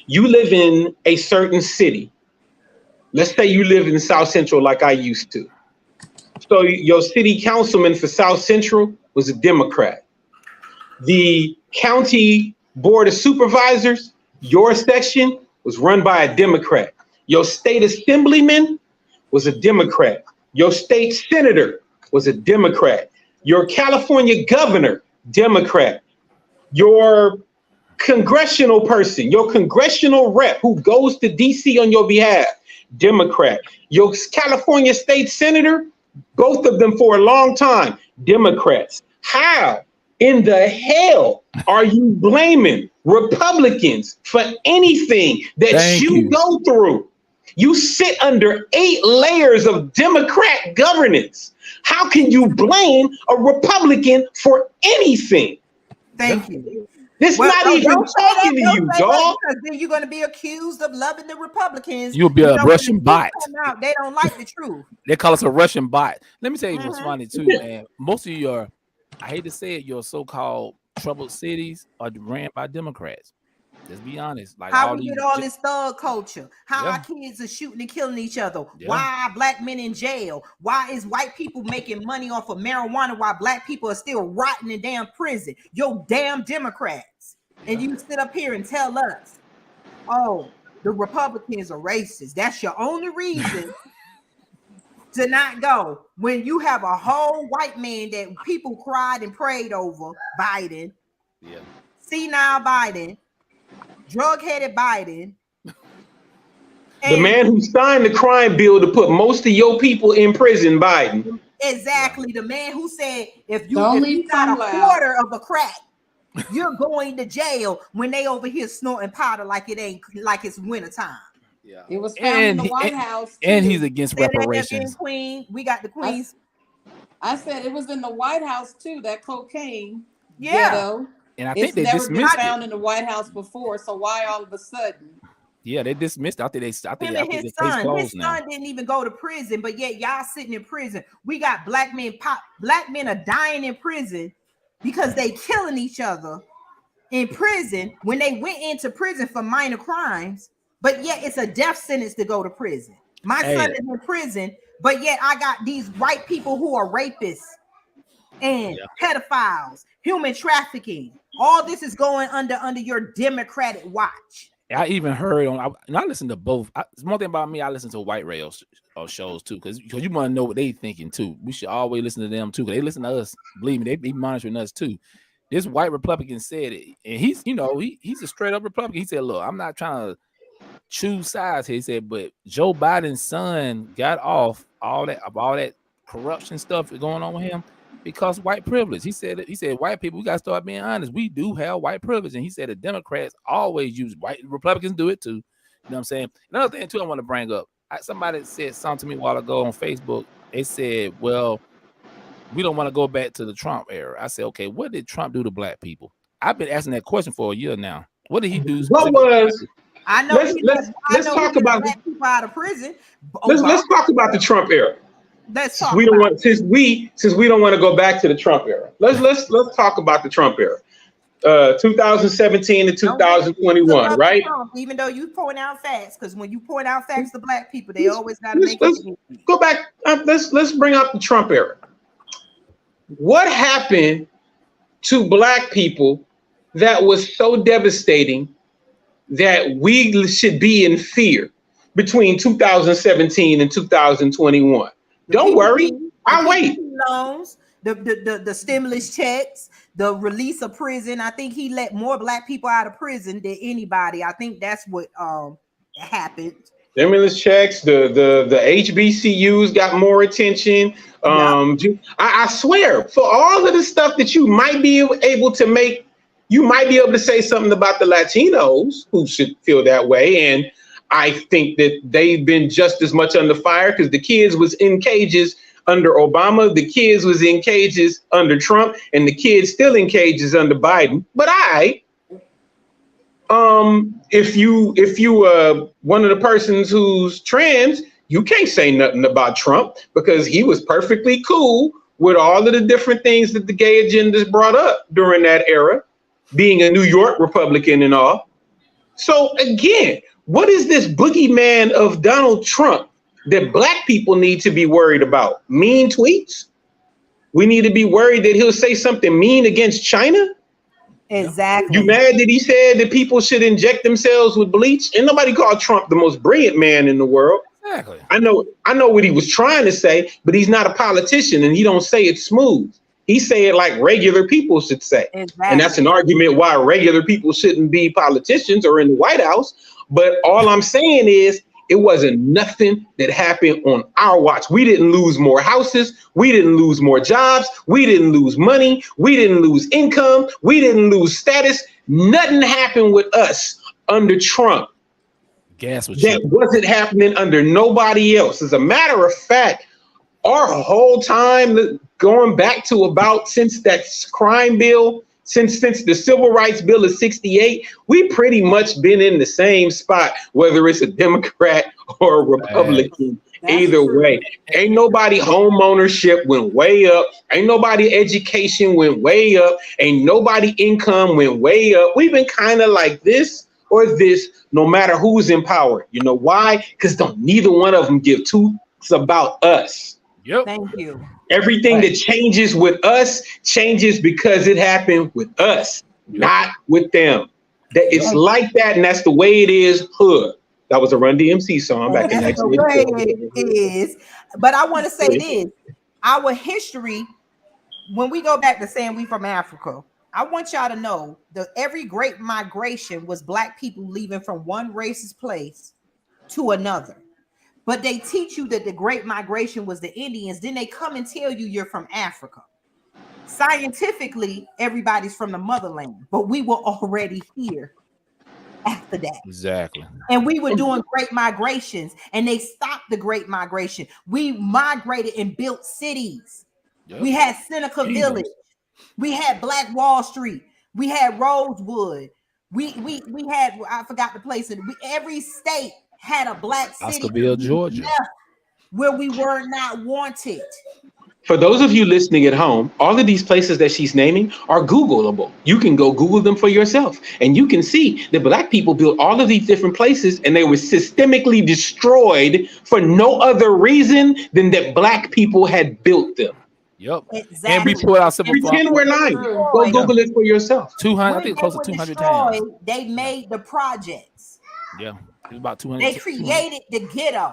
You live in a certain city. Let's say you live in South Central like I used to. So your city councilman for South Central was a Democrat. The county board of supervisors, your section, was run by a Democrat. Your state assemblyman was a Democrat. Your state senator was a Democrat. Your California governor, Democrat. Your congressional person, your congressional rep who goes to DC on your behalf, Democrat. Your California state senator, both of them for a long time, Democrats. How in the hell are you blaming Republicans for anything that you go through? You sit under 8 layers of Democrat governance. How can you blame a Republican for anything? Thank you. This not even talking to you, dog. Because then you're going to be accused of loving the Republicans. You'll be a Russian bot. They don't like the truth. They call us a Russian bot. Let me tell you what's funny too, man. Most of your, I hate to say it, your so-called troubled cities are ran by Democrats. Let's be honest. Like how we get all this thug culture, how our kids are shooting and killing each other, why are black men in jail, why is white people making money off of marijuana while black people are still rotting in damn prison? Yo, damn Democrats. And you sit up here and tell us, oh, the Republicans are racist. That's your only reason to not go when you have a whole white man that people cried and prayed over, Biden, senile Biden, drug-headed Biden. The man who signed the crime bill to put most of your people in prison, Biden. Exactly. The man who said, if you got a quarter of a crack, you're going to jail when they over here snorting powder like it ain't, like it's wintertime. Yeah. It was found in the White House. And he's against reparations. Queen, we got the queens. I said it was in the White House too, that cocaine. Yeah. Ghetto. And I think they never dismissed been found in the White House before, so why all of a sudden? Yeah, they dismissed. I think his son didn't even go to prison, but yet y'all sitting in prison. We got black men are dying in prison because they killing each other in prison when they went into prison for minor crimes, but yet it's a death sentence to go to prison. My son is in prison, but yet I got these white people who are rapists and pedophiles, human trafficking. All this is going under your Democratic watch. I even heard I listen to both. One thing about me, I listen to white radio shows too, because you want to know what they thinking too. We should always listen to them too, because they listen to us. Believe me, they be monitoring us too. This white Republican said it, and he's a straight up Republican. He said, "Look, I'm not trying to choose sides." He said, "But Joe Biden's son got off all that corruption stuff going on with him." Because white privilege. He said white people, we got to start being honest. We do have white privilege. And he said the Democrats always use white. Republicans do it too. You know what I'm saying? Another thing too I want to bring up. Somebody said something to me a while ago on Facebook. They said, well, we don't want to go back to the Trump era. I said, okay, what did Trump do to black people? I've been asking that question for a year now. What did he do? I know let's talk about black people out of prison. Let's talk about the Trump era. Since we don't want to go back to the Trump era. Let's talk about the Trump era. 2017 to 2021, right? Trump, even though you point out facts, because when you point out facts to black people, they always got to make it. Go back. Let's bring up the Trump era. What happened to black people that was so devastating that we should be in fear between 2017 and 2021? Don't worry, I'll wait. Loans, the stimulus checks, the release of prison. I think he let more black people out of prison than anybody. I think that's what happened. Stimulus checks, the HBCUs got more attention. I swear, for all of the stuff that you might be able to make, you might be able to say something about the Latinos who should feel that way. And I think that they've been just as much under fire because the kids was in cages under Obama, the kids was in cages under Trump, and the kids still in cages under Biden. But if you one of the persons who's trans, you can't say nothing about Trump because he was perfectly cool with all of the different things that the gay agendas brought up during that era. being a New York Republican and all. So again, what is this boogeyman of Donald Trump that black people need to be worried about? Mean tweets? We need to be worried that he'll say something mean against China? Exactly. You mad that he said that people should inject themselves with bleach? And nobody called Trump the most brilliant man in the world. Exactly. I know what he was trying to say, but he's not a politician and he don't say it smooth. He say it like regular people should say. Exactly. And that's an argument why regular people shouldn't be politicians or in the White House. But all I'm saying is it wasn't nothing that happened on our watch. We didn't lose more houses. We didn't lose more jobs. We didn't lose money. We didn't lose income. We didn't lose status. Nothing happened with us under Trump. Gas was That cheap. wasn't happening under nobody else. As a matter of fact, our whole time going back to about since that crime bill, since the civil rights bill of 68, we pretty much been in the same spot, whether it's a Democrat or a Republican. Either way, ain't nobody home ownership went way up. Ain't nobody education went way up. Ain't nobody income went way up. We've been kind of like this or this, no matter who's in power. You know why? Because neither one of them give two about us. Yep. Thank you. Everything that changes with us changes because it happened with us, not with them. That it's like that, and that's the way it is. Hood. That was a Run DMC song back in That's the way it is. But I want to say this: our history, when we go back to saying we from Africa, I want y'all to know that every great migration was black people leaving from one racist place to another. But they teach you that the great migration was the Indians. Then they come and tell you you're from Africa. Scientifically, everybody's from the motherland, but we were already here after that. Exactly. And we were doing great migrations, and they stopped the great migration. We migrated and built cities. Yep. We had Seneca Village. We had Black Wall Street. We had Rosewood. We had, I forgot the place. Every state had a black city. Oscarville, Georgia, where we were not wanted. For those of you listening at home, all of these places that she's naming are Googleable. You can go Google them for yourself, and you can see that black people built all of these different places, and they were systemically destroyed for no other reason than that black people had built them. Yep. Exactly. And we put our civil Pretend we're lying. Go Google it for yourself. 200, I think close to 200 towns. They made the projects. Yeah, it was about 200. They created the ghettos.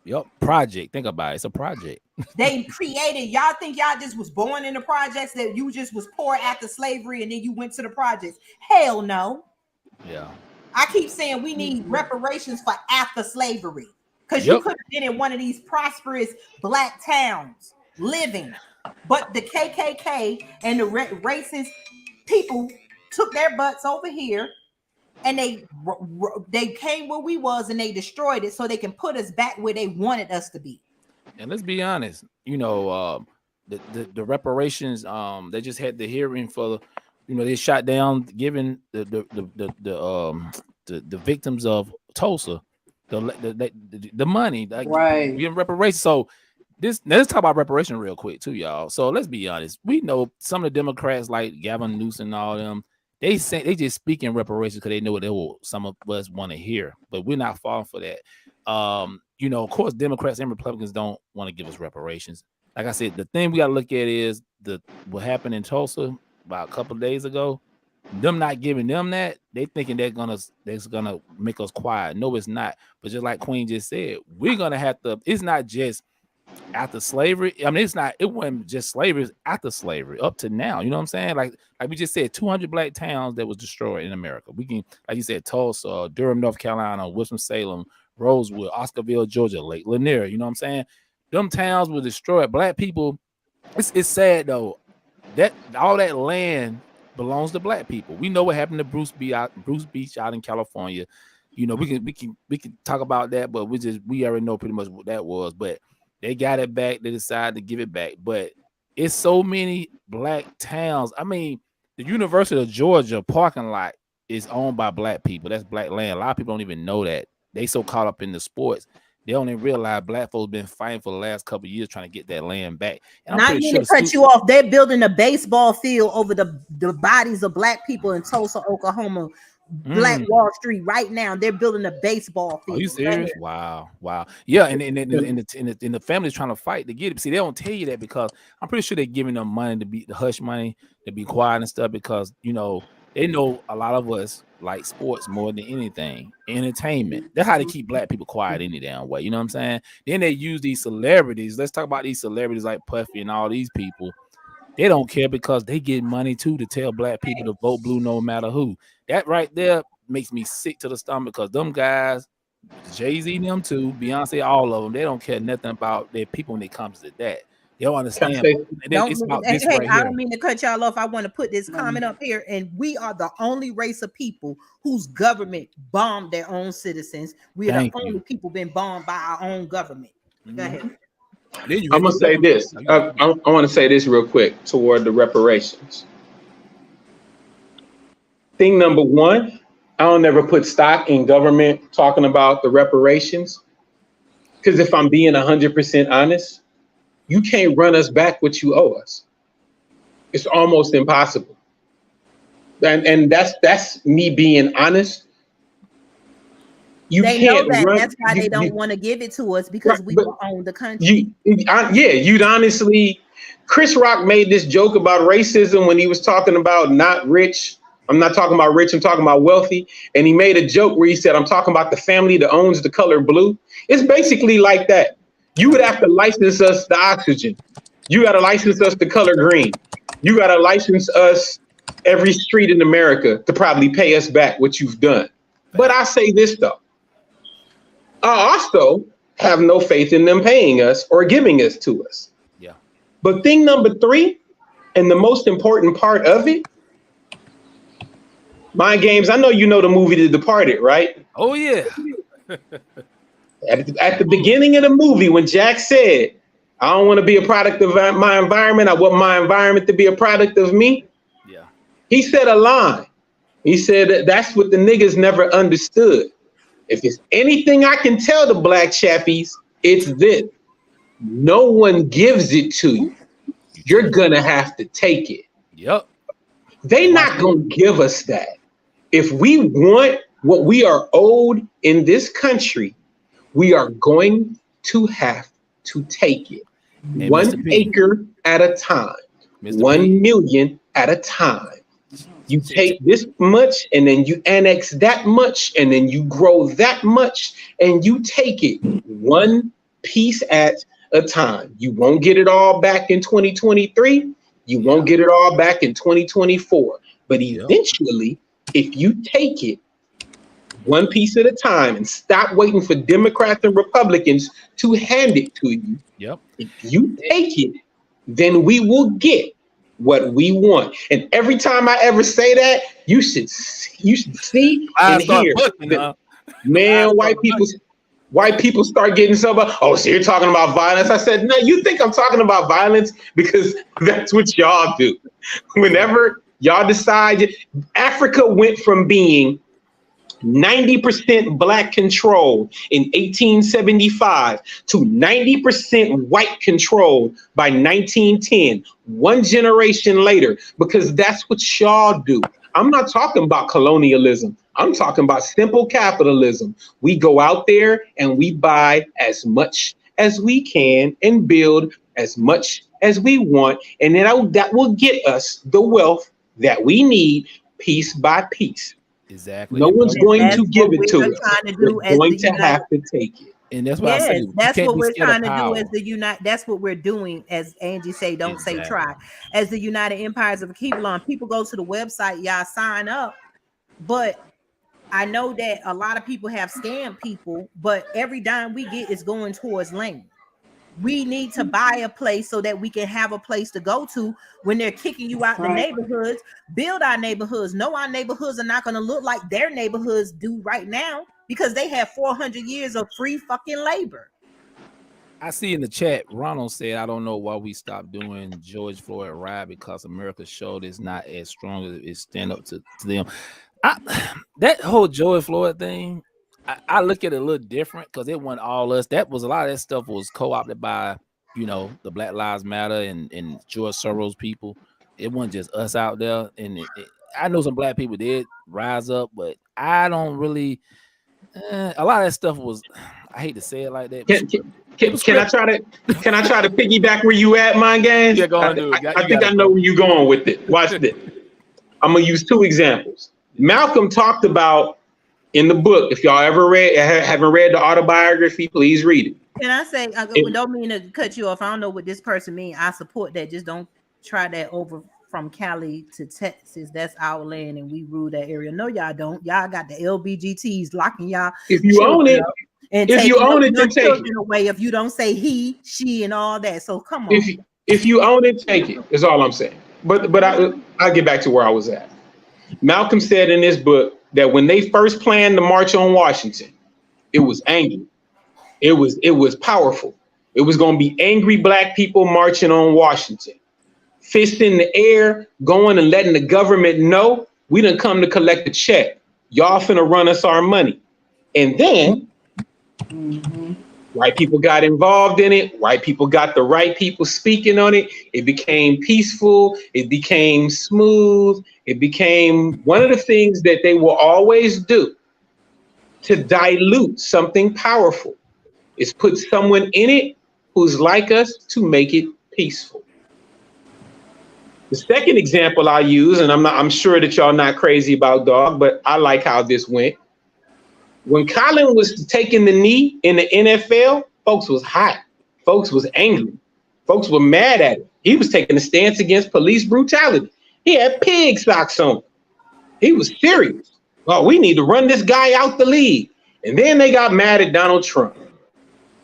Yep, project. Think about it. It's a project. They created. Y'all think y'all just was born in the projects, that you just was poor after slavery and then you went to the projects? Hell no. Yeah. I keep saying we need reparations for after slavery, because you could have been in one of these prosperous black towns living, but the KKK and the racist people took their butts over here, and they came where we was and they destroyed it so they can put us back where they wanted us to be. And let's be honest, you know, the reparations, they just had the hearing for, you know, they shot down giving the victims of Tulsa the money, like, right, giving reparations. So let's talk about reparation real quick too, y'all. So let's be honest. We know some of the Democrats like Gavin Newsom and all them, they just speak in reparations because they know what some of us want to hear, but we're not falling for that. You know, of course, Democrats and Republicans don't want to give us reparations. Like I said, the thing we got to look at is what happened in Tulsa about a couple of days ago. Them not giving them that, they thinking that's gonna make us quiet. No, it's not. But just like Queen just said, we're gonna have to. It's not just after slavery. I mean, it wasn't just slavery, it's after slavery up to now. You know what I'm saying? Like we just said, 200 black towns that was destroyed in America. We can, like you said, Tulsa, Durham, North Carolina, Winston-Salem, Rosewood, Oscarville, Georgia, Lake Lanier. You know what I'm saying? Them towns were destroyed. Black people. It's sad though that all that land belongs to black people. We know what happened to Bruce Beach out in California. You know, we can talk about that, but we already know pretty much what that was. But they got it back. They decided to give it back. But it's so many black towns. I mean, the University of Georgia parking lot is owned by black people. That's black land. A lot of people don't even know that. They so caught up in the sports. They don't even realize black folks been fighting for the last couple of years trying to get that land back. And I'm Not pretty even sure to the cut you off. They're building a baseball field over the bodies of black people in Tulsa, Oklahoma, Black Wall Street right now. They're building a baseball field. Are you serious? Wow. Yeah, and the family's trying to fight to get it. See, they don't tell you that because I'm pretty sure they're giving them money to be the hush money to be quiet and stuff because they know a lot of us like sports more than anything, entertainment. That's how they keep black people quiet any damn way. You know what I'm saying? Then they use these celebrities. Let's talk about these celebrities like Puffy and all these people. They don't care because they get money too to tell black people to vote blue no matter who. That right there makes me sick to the stomach because them guys, Jay-Z, them too, Beyonce, all of them, they don't care nothing about their people when it comes to that. They don't understand. I don't mean to cut y'all off. I want to put this comment up here, and we are the only race of people whose government bombed their own citizens. We are the only people been bombed by our own government. Go ahead. I'm gonna say this. I want to say this real quick toward the reparations. Thing number one, I don't ever put stock in government talking about the reparations, because if I'm being 100% honest, you can't run us back what you owe us. It's almost impossible. And that's me being honest. They know that. That's why they don't want to give it to us, because we don't own the country. You'd honestly. Chris Rock made this joke about racism when he was talking about not rich. I'm not talking about rich. I'm talking about wealthy. And he made a joke where he said, "I'm talking about the family that owns the color blue." It's basically like that. You would have to license us the oxygen. You got to license us the color green. You got to license us every street in America to probably pay us back what you've done. But I say this though. I also have no faith in them paying us or giving us to us. Yeah. But thing number three, and the most important part of it, Mind Games, I know you know the movie The Departed, right? Oh, yeah. At the beginning of the movie, when Jack said, "I don't want to be a product of my environment. I want my environment to be a product of me." Yeah. He said a line. He said that's what the niggas never understood. If it's anything I can tell the black chappies, it's this. No one gives it to you. You're gonna have to take it. Yep. They not gonna give us that. If we want what we are owed in this country, we are going to have to take it. Hey, 1 acre at a time, 1 million at a time. You take this much and then you annex that much and then you grow that much and you take it one piece at a time. You won't get it all back in 2023. You won't get it all back in 2024. But eventually, if you take it one piece at a time and stop waiting for Democrats and Republicans to hand it to you, if you take it, then we will get what we want. And every time I ever say that, you should see and hear. Man, white people start getting so about, "Oh, so you're talking about violence?" I said, "No, you think I'm talking about violence because that's what y'all do. Whenever y'all decide," Africa went from being 90% black control in 1875 to 90% white control by 1910, one generation later, because that's what y'all do. I'm not talking about colonialism. I'm talking about simple capitalism. We go out there and we buy as much as we can and build as much as we want. And then that will get us the wealth that we need piece by piece. Exactly. No one's going to give it to us. We're going to have to take it. And that's what I say. That's what we're trying to do as the United. That's what we're doing, as Angie say. Don't say try. As the United Empires of Kevlon, people go to the website, y'all sign up. But I know that a lot of people have scammed people. But every dime we get is going towards land. We need to buy a place so that we can have a place to go to when they're kicking you out the neighborhoods. Build our neighborhoods. No, our neighborhoods are not going to look like their neighborhoods do right now because they have 400 years of free fucking labor. I see in the chat, Ronald said, "I don't know why we stopped doing George Floyd riot because America's showed it's not as strong as it stand up to them." That whole George Floyd thing, I look at it a little different because it wasn't all us. That was a lot of that stuff was co-opted by, you know, the Black Lives Matter and George Soros people. It wasn't just us out there. And I know some black people did rise up, but I don't really. A lot of that stuff was. I hate to say it like that. Can I try to piggyback where you at, Mind Games? Yeah, go on, dude. I think I know where you're going with it. Watch this. I'm gonna use two examples. Malcolm talked about in the book. If y'all haven't read the autobiography, please read it. Can I say? Don't mean to cut you off. I don't know what this person means. I support that. Just don't try that over from Cali to Texas. That's our land, and we rule that area. No, y'all don't. Y'all got the LBGTs locking y'all. If you own it, and if you own it, then take it away. If you don't say he, she, and all that. So come on. If you own it, take it. Is all I'm saying. But I'll get back to where I was at. Malcolm said in this book that when they first planned the March on Washington, it was angry. It was powerful. It was going to be angry black people marching on Washington, fist in the air, going and letting the government know we done come to collect a check. Y'all finna run us our money. And then white people got involved in it. White people got the right people speaking on it. It became peaceful. It became smooth. It became one of the things that they will always do to dilute something powerful is put someone in it who's like us to make it peaceful. The second example I use, and I'm sure that y'all not crazy about dog, but I like how this went. When Colin was taking the knee in the NFL, folks was hot. Folks was angry. Folks were mad at him. He was taking a stance against police brutality. He had pig socks on. He was serious. Well, we need to run this guy out the league. And then they got mad at Donald Trump.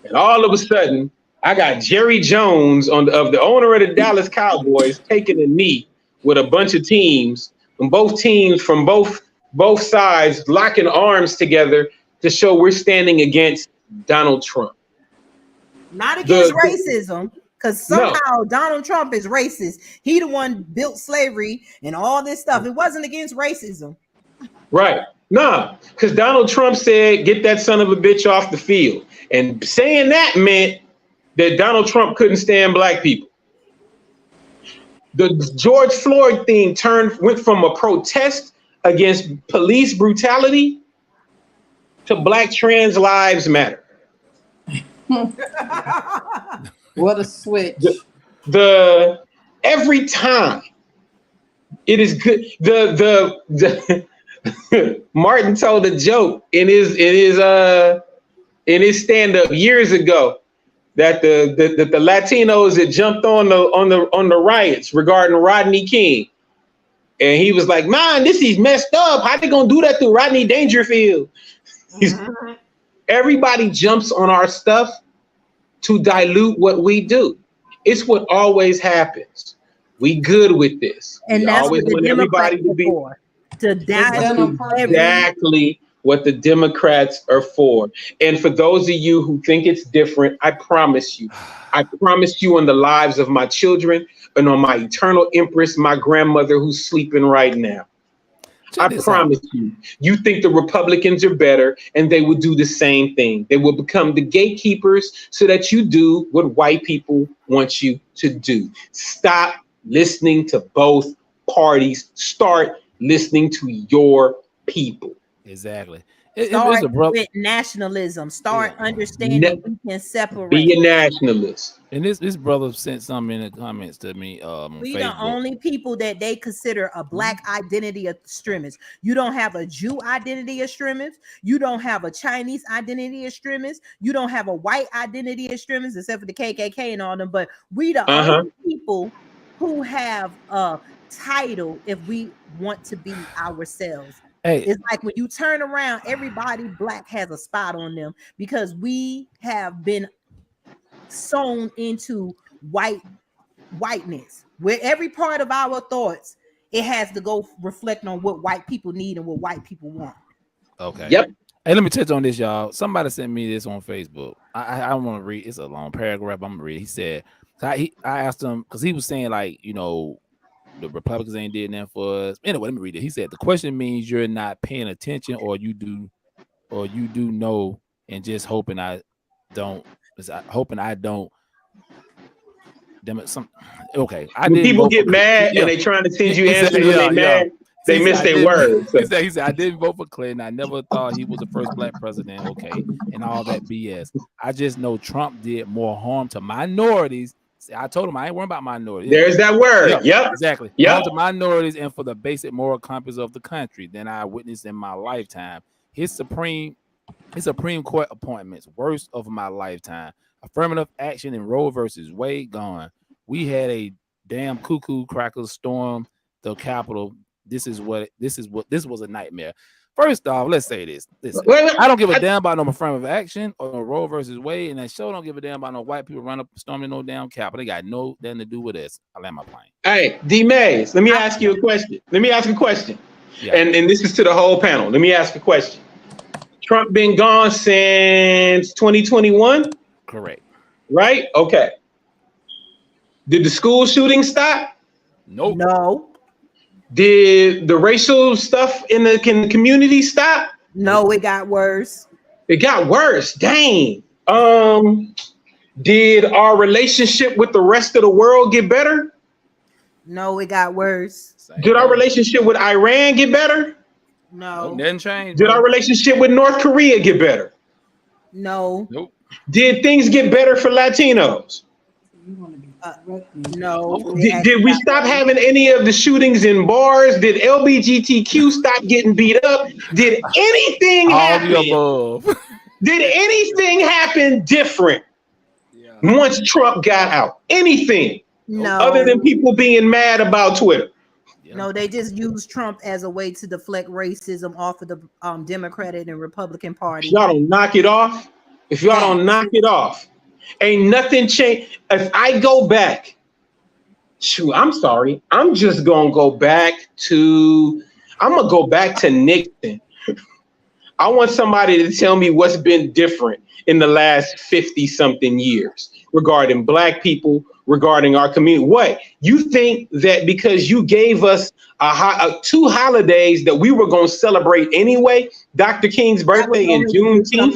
And all of a sudden, I got Jerry Jones of the owner of the Dallas Cowboys taking a knee with a bunch of teams, and both teams from both sides locking arms together to show we're standing against Donald Trump. Not against racism, because somehow Donald Trump is racist. He the one built slavery and all this stuff. It wasn't against racism. Right. Nah, because Donald Trump said, get that son of a bitch off the field. And saying that meant that Donald Trump couldn't stand black people. The George Floyd thing went from a protest against police brutality to Black trans lives matter. What a switch. Every time it is good. The Martin told a joke in his stand-up years ago that the Latinos had jumped on the riots regarding Rodney King. And he was like, man, this is messed up. How they gonna do that to Rodney Dangerfield? Everybody jumps on our stuff to dilute what we do. It's what always happens. We good with this. And that's always want everybody to be for. Exactly what the Democrats are for. And for those of you who think it's different, I promise you on the lives of my children and on my eternal empress, my grandmother who's sleeping right now. I promise you, you think the Republicans are better and they will do the same thing. They will become the gatekeepers so that you do what white people want you to do. Stop listening to both parties. Start listening to your people. Exactly. Start with nationalism. Start understanding we can separate. Be a nationalist. And this brother sent something in the comments to me. We the only people that they consider a black identity extremist. You don't have a Jew identity extremist. You don't have a Chinese identity extremist. You don't have a white identity extremist, except for the KKK and all them. But we the only people who have a title if we want to be ourselves. Hey. It's like when you turn around, everybody black has a spot on them because we have been sewn into whiteness, where every part of our thoughts, it has to go reflect on what white people need and what white people want. Okay. Yep. Hey, let me touch on this, y'all. Somebody sent me this on Facebook. I want to read. It's a long paragraph. I'm gonna read. He said, I asked him because he was saying like, you know, the Republicans ain't did nothing for us. Anyway, let me read it. He said, the question means you're not paying attention or you do or you do know and just hoping I don't. Hoping I don't. Damn it, okay. I When didn't people vote get for, mad yeah. and they trying to send you He said, answers when they mad, they He miss said, their words. He said, I didn't vote for Clinton. I never thought he was the first black president. Okay, and all that BS. I just know Trump did more harm to minorities. See, I told him I ain't worrying about minorities. There's that word. Yeah, Yep. exactly. Yep. Harm to minorities and for the basic moral compass of the country than I witnessed in my lifetime. His Supreme Court appointments, worst of my lifetime. Affirmative action in Roe versus Wade gone. We had a damn cuckoo cracker storm the Capitol. This was a nightmare. First off, let's say this. Listen, I don't give a damn about no affirmative action or no Roe versus Wade, and I sure don't give a damn about no white people run up storming no damn Capitol. They got nothing to do with this. I land my plane. Hey, D Mays, let me ask you a question. Yeah. And this is to the whole panel. Let me ask a question. Trump been gone since 2021? Correct. Right? Okay. Did the school shooting stop? Nope. No. Did the racial stuff in the community stop? No, it got worse. It got worse. Dang. Did our relationship with the rest of the world get better? No, it got worse. Did our relationship with Iran get better? No. Didn't change. Did our relationship with North Korea get better? No. Nope. Did things get better for Latinos? No. Did we stop having any of the shootings in bars? Did LGBTQ stop getting beat up? Did anything All happen? the above. Did anything happen different once Trump got out? Anything? No. Other than people being mad about Twitter? No, they just use Trump as a way to deflect racism off of the Democratic and Republican Party. If y'all don't knock it off, ain't nothing changed. If I go back, I'm sorry. I'm just gonna go back to Nixon. I want somebody to tell me what's been different in the last 50 something years regarding black people, regarding our community. What, you think that because you gave us two holidays that we were going to celebrate anyway, Dr. King's birthday and Juneteenth?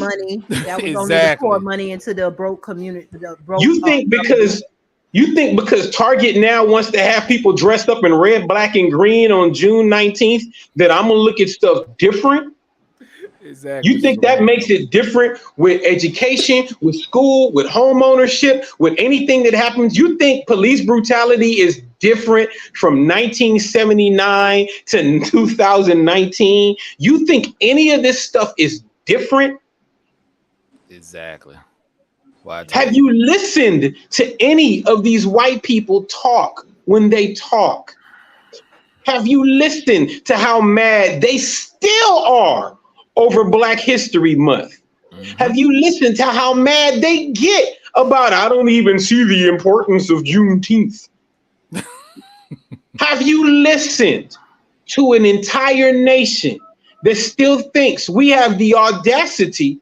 That was Exactly. only to pour money into the broke community. You think because Target now wants to have people dressed up in red, black, and green on June 19th that I'm going to look at stuff different? Exactly. You think that makes it different with education, with school, with home ownership, with anything that happens? You think police brutality is different from 1979 to 2019? You think any of this stuff is different? Exactly. Have you listened to any of these white people talk when they talk? Have you listened to how mad they still are over Black History Month? Mm-hmm. Have you listened to how mad they get about, I don't even see the importance of Juneteenth? Have you listened to an entire nation that still thinks we have the audacity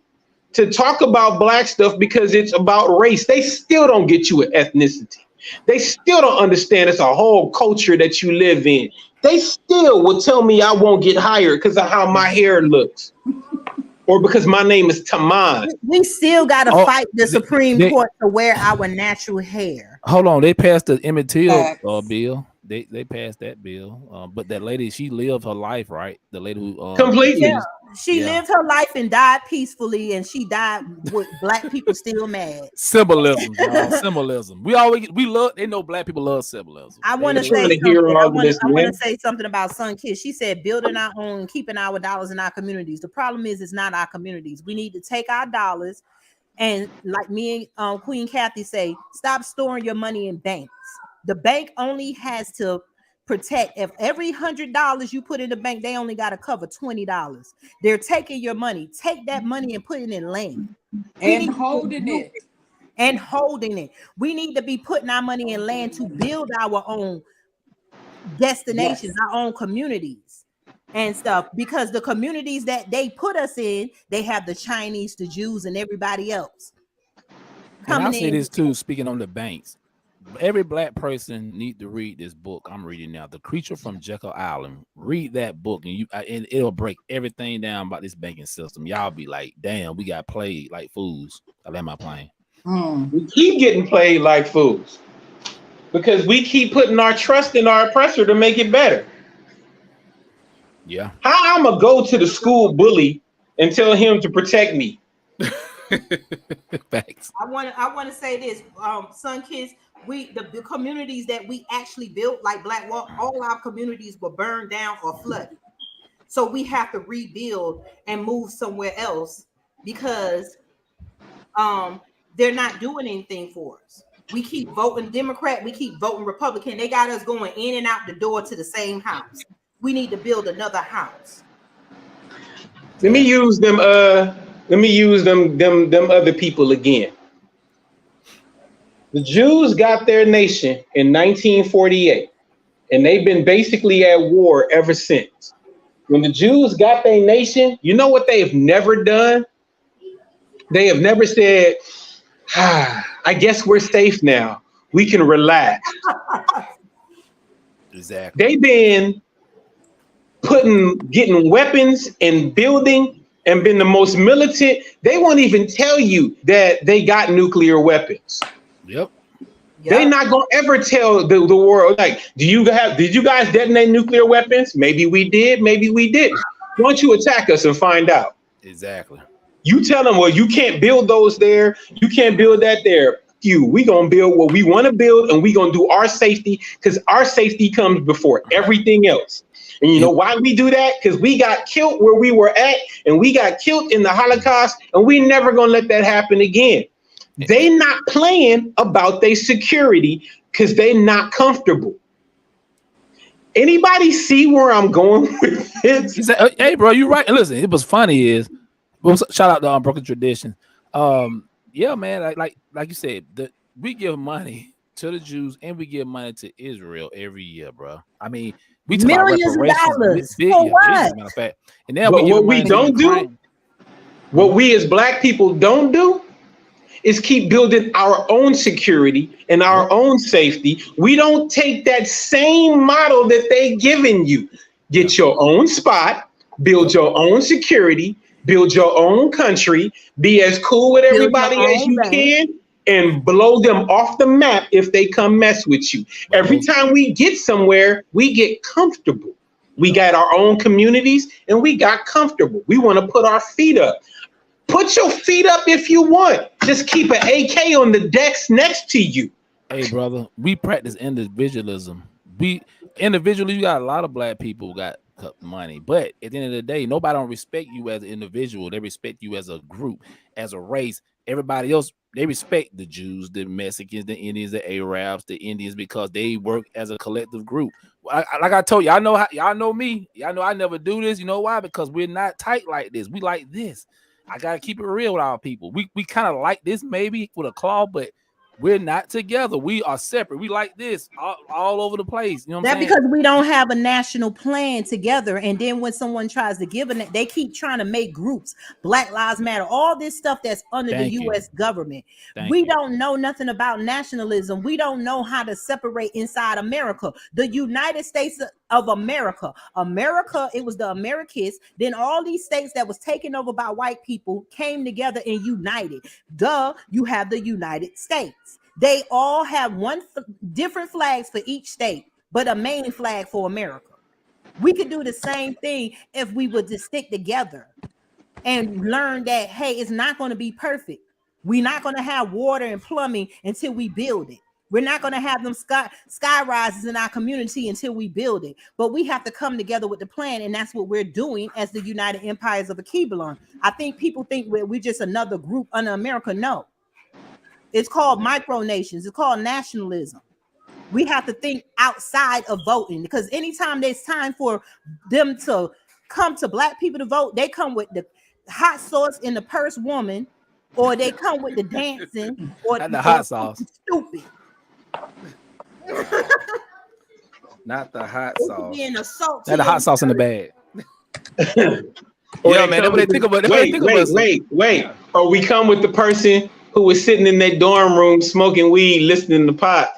to talk about Black stuff because it's about race? They still don't get you an ethnicity. They still don't understand it's a whole culture that you live in. They still will tell me I won't get hired because of how my hair looks. Or because my name is Taman. We still got to fight the Supreme Court to wear our natural hair. Hold on, they passed the Emmett Till bill. They passed that bill. But that lady, she lived her life, right? The lady who completely. Yeah. She lived her life and died peacefully, and she died with Black people still mad. Symbolism, symbolism. We love. They know Black people love symbolism. I want to say something about Sun Kiss. She said, "Building our own, keeping our dollars in our communities." The problem is, it's not our communities. We need to take our dollars, and like me and Queen Kathy say, stop storing your money in banks. The bank only has to protect. If every $100 you put in the bank, they only got to cover $20. They're taking your money. Take that money and put it in land and holding it. We need to be putting our money in land to build our own destinations, our own communities and stuff, because the communities that they put us in, they have the Chinese, the Jews, and everybody else coming in. I say this too, speaking on the banks. every black person need to read this book I'm reading now, The Creature from Jekyll Island. Read that book, and it'll break everything down about this banking system. Y'all be like, damn, we got played like fools. I land my plane. We keep getting played like fools because we keep putting our trust in our oppressor to make it better. Yeah. How I'm gonna go to the school bully and tell him to protect me? Facts. I want to say this, Sun Kids. The communities that we actually built, like Black Wall, all our communities were burned down or flooded. So we have to rebuild and move somewhere else because they're not doing anything for us. We keep voting Democrat, we keep voting Republican. They got us going in and out the door to the same house. We need to build another house. Let me use them. Them other people again. The Jews got their nation in 1948, and they've been basically at war ever since. When the Jews got their nation, you know what they've never done? They have never said, I guess we're safe now. We can relax. Exactly. They've been getting weapons and building and been the most militant. They won't even tell you that they got nuclear weapons. Yep. They're not gonna ever tell the world, like, did you guys detonate nuclear weapons? Maybe we did, maybe we didn't. Why don't you attack us and find out? Exactly. You tell them, well, you can't build those there, you can't build that there. We gonna build what we want to build, and we gonna do our safety, because our safety comes before everything else. And you know why we do that? Because we got killed where we were at, and we got killed in the Holocaust, and we never gonna let that happen again. They not playing about their security because they not comfortable. Anybody see where I'm going with this? He said, hey, bro, you right. And listen, it was funny shout out to Unbroken Tradition. Yeah, man, like you said, we give money to the Jews and we give money to Israel every year, bro. I mean, we talk millions of dollars. For what? Matter of fact. And then what we don't do, what we as black people don't do, is keep building our own security and our own safety. We don't take that same model that they giving you. Get your own spot, build your own security, build your own country, be as cool with everybody as you can, and blow them off the map if they come mess with you. Every time we get somewhere, we get comfortable. We got our own communities and we got comfortable. We want to put our feet up. Put your feet up if you want. Just keep an AK on the desk next to you. Hey, brother, we practice individualism. Individually, you got a lot of black people who got money, but at the end of the day, nobody don't respect you as an individual. They respect you as a group, as a race. Everybody else, they respect the Jews, the Mexicans, the Indians, the Arabs, the Indians, because they work as a collective group. Like I told you, y'all know me. Y'all know I never do this. You know why? Because we're not tight like this. We like this. I gotta keep it real with our people. We kind of like this maybe with a claw, but we're not together. We are separate. We like this all over the place. You know what I'm saying? Because we don't have a national plan together. And then when someone tries to give it, they keep trying to make groups, Black Lives Matter, all this stuff that's under the U.S. government. We don't know nothing about nationalism. We don't know how to separate inside America. The United States of America. It was the Americas. Then all these states that was taken over by white people came together and united. You have the United States. They all have different flags for each state, but a main flag for America. We could do the same thing if we would just stick together and learn that, hey, it's not going to be perfect. We're not going to have water and plumbing until we build it. We're not going to have them sky rises in our community until we build it. But we have to come together with the plan, and that's what we're doing as the United Empires of Akebulon. I think people think we're just another group under America. No. It's called micronations. It's called nationalism. We have to think outside of voting, because anytime there's time for them to come to black people to vote, they come with the hot sauce in the purse woman, or they come with the dancing, or the hot sauce. Stupid. Not the hot sauce. Not the hot sauce in the bag. Yeah, man. Wait. Or we come with the person who was sitting in their dorm room smoking weed, listening to pot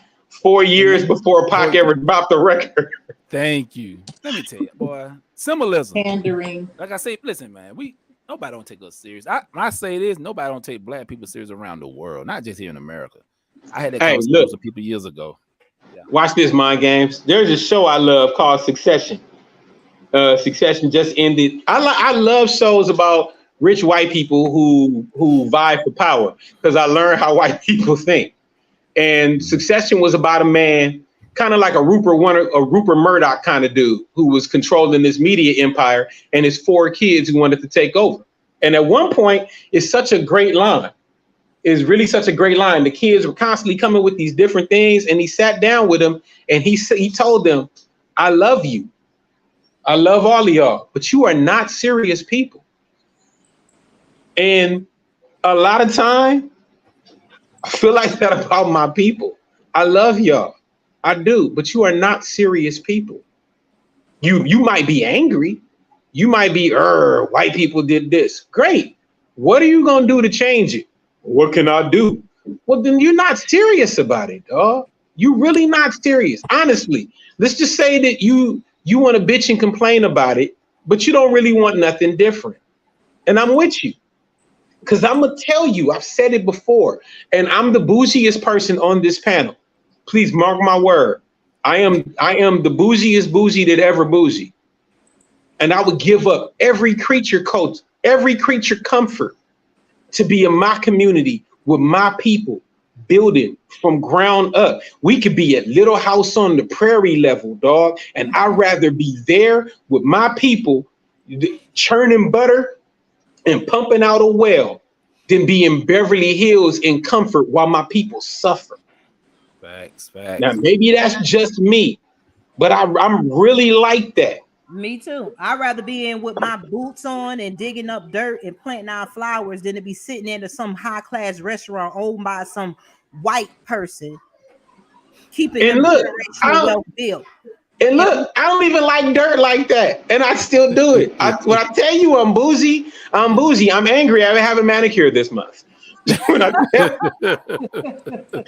4 years before Pac ever dropped the record. Thank you. Let me tell you, boy. Symbolism. Pandering. Like I say, listen, man, nobody don't take us serious. When I say this, nobody don't take black people serious around the world, not just here in America. I had that conversation with some people years ago. Yeah. Watch this, Mind Games. There's a show I love called Succession. Succession just ended. I love shows about rich white people who vie for power because I learned how white people think. And Succession was about a man, kind of like a Rupert Murdoch kind of dude who was controlling this media empire and his 4 kids who wanted to take over. And at one point, it's such a great line. It's really such a great line. The kids were constantly coming with these different things, and he sat down with them and he told them, I love you. I love all of y'all, but you are not serious people. And a lot of time, I feel like that about my people. I love y'all. I do, but you are not serious people. You might be angry. You might be, white people did this. Great. What are you going to do to change it? What can I do? Well, then you're not serious about it, dog. You're really not serious. Honestly, let's just say that you want to bitch and complain about it, but you don't really want nothing different. And I'm with you. Because I'm going to tell you, I've said it before, and I'm the bougiest person on this panel. Please mark my word. I am the bougiest bougie that ever bougie. And I would give up every creature comfort to be in my community with my people, building from ground up. We could be at Little House on the Prairie level, dog. And I'd rather be there with my people churning butter and pumping out a well than be in Beverly Hills in comfort while my people suffer. Facts. Now, maybe that's just me, but I'm really like that. Me too. I'd rather be in with my boots on and digging up dirt and planting our flowers than to be sitting into some high-class restaurant owned by some white person. Keeping And look, wealth built. And look, I don't even like dirt like that, and I still do it. When I tell you I'm bougie. I'm angry. I haven't manicured this month. When I tell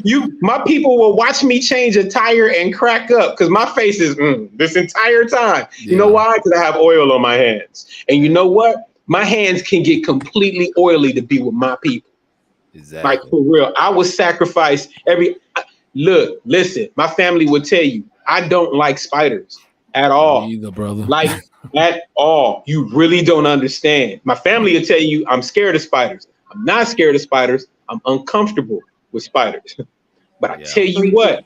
you, my people will watch me change a tire and crack up because my face is this entire time. Yeah. You know why? Because I have oil on my hands, and you know what? My hands can get completely oily to be with my people. Exactly. Like for real, I would sacrifice listen. My family would tell you I don't like spiders at all. Me either, brother. Like at all. You really don't understand. My family will tell you I'm scared of spiders. I'm not scared of spiders. I'm uncomfortable with spiders. But I tell you what,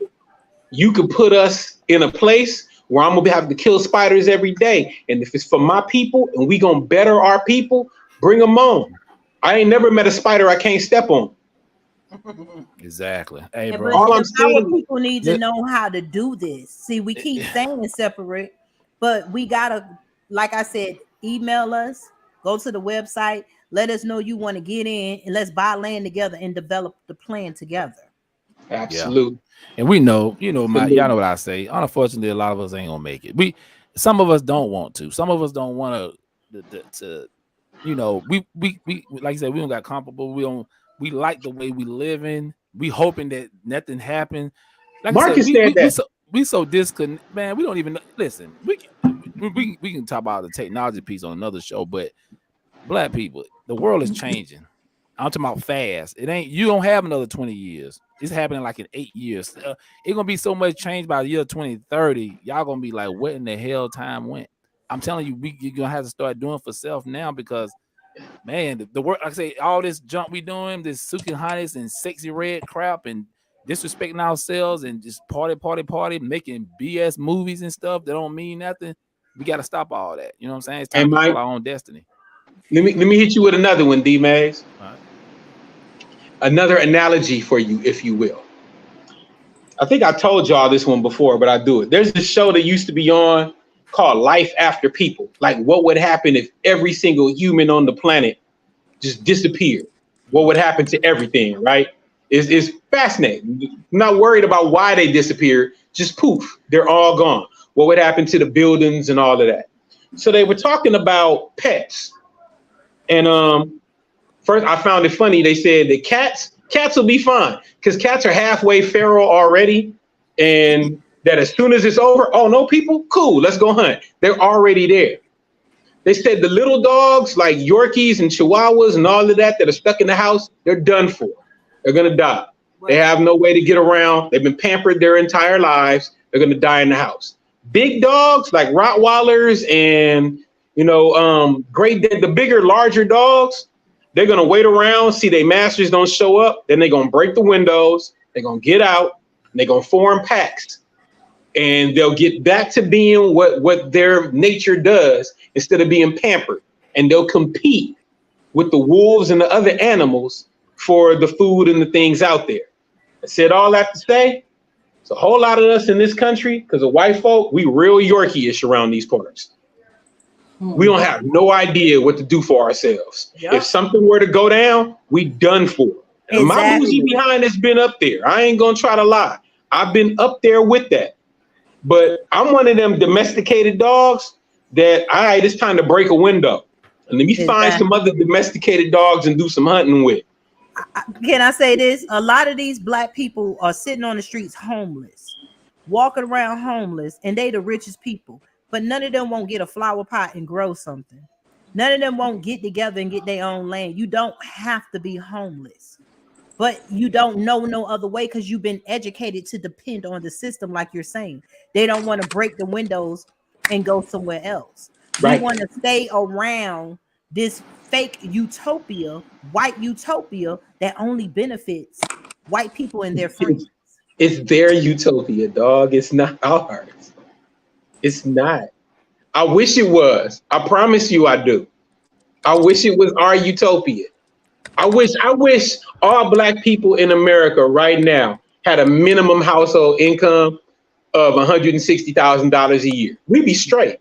you could put us in a place where I'm gonna have to kill spiders every day. And if it's for my people and we gonna better our people, bring them on. I ain't never met a spider I can't step on. Exactly. Hey, bro. All I'm saying, our people need to know how to do this. See, we keep saying separate, but we gotta, like I said, email us, go to the website, let us know you want to get in, and let's buy land together and develop the plan together. Absolutely. Yeah. And we know, y'all know what I say. Unfortunately, a lot of us ain't gonna make it. Some of us don't want to. Some of us don't want to. We like I said, we don't got comfortable. We like the way we living. We hoping that nothing happened. Like Marcus said that. We so disconnected, man. We don't even listen. We can talk about the technology piece on another show, but black people, the world is changing. I'm talking about fast. You don't have another 20 years. It's happening like in 8 years. It's gonna be so much change by the year 2030. Y'all gonna be like, what in the hell time went? I'm telling you, you're gonna have to start doing for self now because, man, the work. Like I say, all this junk we doing, this Suki Honey's and sexy red crap and disrespecting ourselves and just party, making BS movies and stuff that don't mean nothing. We got to stop all that. You know what I'm saying? It's time to control our own destiny. Let me hit you with another one, D-Mays. Right. Another analogy for you, if you will. I think I told y'all this one before, but I do it. There's this show that used to be on called Life After People. Like, what would happen if every single human on the planet just disappeared? What would happen to everything, right? It's fascinating. I'm not worried about why they disappeared. Just poof, they're all gone. What would happen to the buildings and all of that? So they were talking about pets. And first, I found it funny. They said that cats will be fine because cats are halfway feral already. and that as soon as it's over, oh, no people? Cool, let's go hunt. They're already there. They said the little dogs like Yorkies and Chihuahuas and all of that are stuck in the house, they're done for. They're going to die. They have no way to get around. They've been pampered their entire lives. They're going to die in the house. Big dogs like Rottweilers and, the bigger, larger dogs, they're going to wait around, see their masters don't show up. Then they're going to break the windows. They're going to get out. And they're going to form packs. And they'll get back to being what their nature does instead of being pampered. And they'll compete with the wolves and the other animals for the food and the things out there. I said all that to say, it's a whole lot of us in this country, because of white folk, we real Yorkie-ish around these corners. We don't have no idea what to do for ourselves. Yep. If something were to go down, we done for. Exactly. My bougie behind has been up there. I ain't gonna try to lie. I've been up there with that. But I'm one of them domesticated dogs that, all right, it's time to break a window. And let me find some other domesticated dogs and do some hunting with. Can I say this? A lot of these black people are sitting on the streets homeless, walking around homeless, and they the richest people. But none of them won't get a flower pot and grow something. None of them won't get together and get their own land. You don't have to be homeless. But you don't know no other way because you've been educated to depend on the system, like you're saying. They don't want to break the windows and go somewhere else. Right. You want to stay around this fake utopia, white utopia that only benefits white people and their friends. It's their utopia, dog. It's not ours. It's not. I wish it was. I promise you I do. I wish it was our utopia. I wish all black people in America right now had a minimum household income of $160,000 a year. We'd be straight.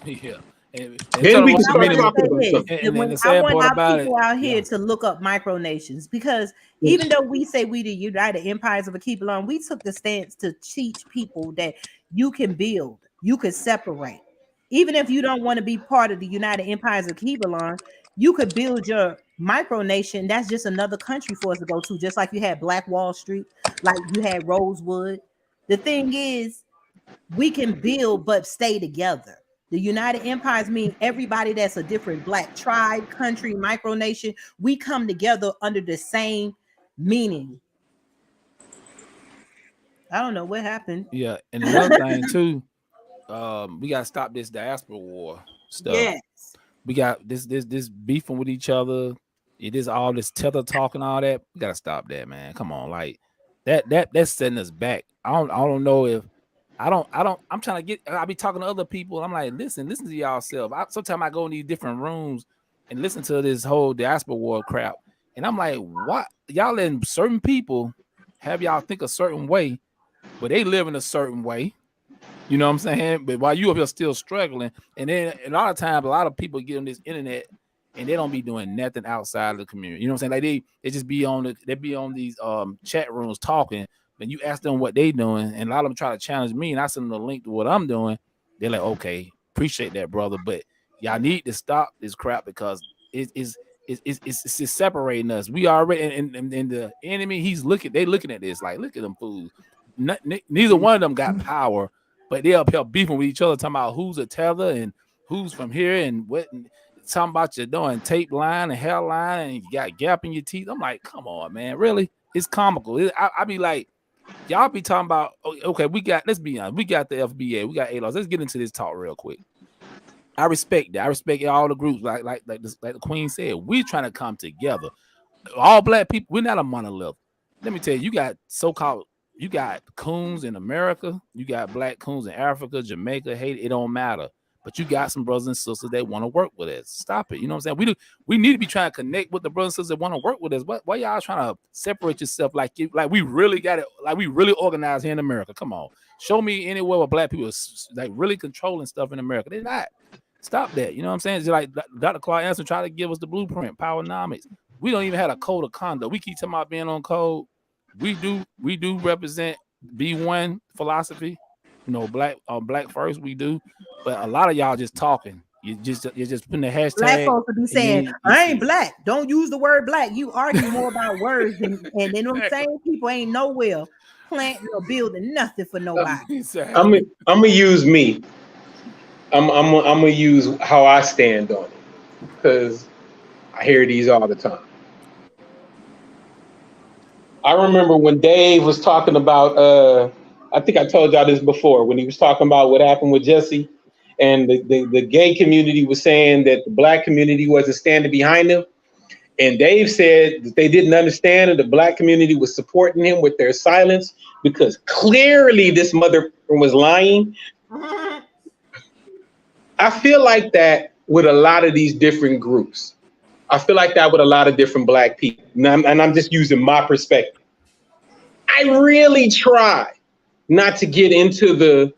Yeah. And then we can start talking about something. I want our people out here to look up micronations, because even though we say we the United Empires of Akibalon, we took the stance to teach people that you can build, you can separate. Even if you don't want to be part of the United Empires of Akibalon, you could build your micronation. That's just another country for us to go to, just like you had Black Wall Street, like you had Rosewood. The thing is, we can build but stay together. The United Empires mean everybody that's a different black tribe, country, micronation. We come together under the same meaning. I don't know what happened. Yeah, and another thing too, we gotta stop this diaspora war stuff. Yes. We got this beefing with each other. It is all this tether talk and all that. We gotta stop that, man. Come on, like that's setting us back. I don't know if I'm trying to get. I be talking to other people. I'm like, listen to y'all self. Sometimes I go in these different rooms and listen to this whole diaspora war crap, and I'm like, what? Y'all letting certain people have y'all think a certain way, but they live in a certain way. You know what I'm saying? But while you up here still struggling, and then a lot of times, a lot of people get on this internet and they don't be doing nothing outside of the community. You know what I'm saying? Like they just be on these chat rooms talking. When you ask them what they doing, and a lot of them try to challenge me, and I send them a link to what I'm doing, they're like, okay, appreciate that, brother, but y'all need to stop this crap because it's separating us. We already and the enemy, they looking at this like, look at them fools. Neither one of them got power, but they up here beefing with each other, talking about who's a tether and who's from here and what, and talking about you doing tape line and hairline and you got gap in your teeth. I'm like, come on, man, really? It's comical. I be like, y'all be talking about, okay, let's be honest, we got the FBA, we got ALOS. Let's get into this talk real quick. I respect that. I respect all the groups, like the Queen said. We're trying to come together. All black people, we're not a monolith. Let me tell you, you got coons in America, you got black coons in Africa, Jamaica, Haiti, it don't matter. But you got some brothers and sisters that want to work with us. Stop it. You know what I'm saying? We need to be trying to connect with the brothers and sisters that want to work with us. Why y'all trying to separate yourself like we really got it, like we really organized here in America? Come on. Show me anywhere where black people are like really controlling stuff in America. They're not. Stop that. You know what I'm saying? It's like Dr. Clark Anderson tried to give us the blueprint, Powernomics. We don't even have a code of conduct. We keep talking about being on code. We do represent B1 philosophy. You know, black first, we do, but a lot of y'all just talking. You're just putting the hashtag. Black folks will be saying, I ain't black. Don't use the word black. You argue more about words, and then them same people ain't nowhere planting or building nothing for nobody. Exactly. I'm gonna use me. I'm gonna use how I stand on it because I hear these all the time. I remember when Dave was talking about. I think I told y'all this before when he was talking about what happened with Jesse, and the gay community was saying that the black community wasn't standing behind him. And Dave said that they didn't understand and the black community was supporting him with their silence because clearly this mother was lying. I feel like that with a lot of these different groups. I feel like that with a lot of different black people. And I'm just using my perspective. I really try not to get into the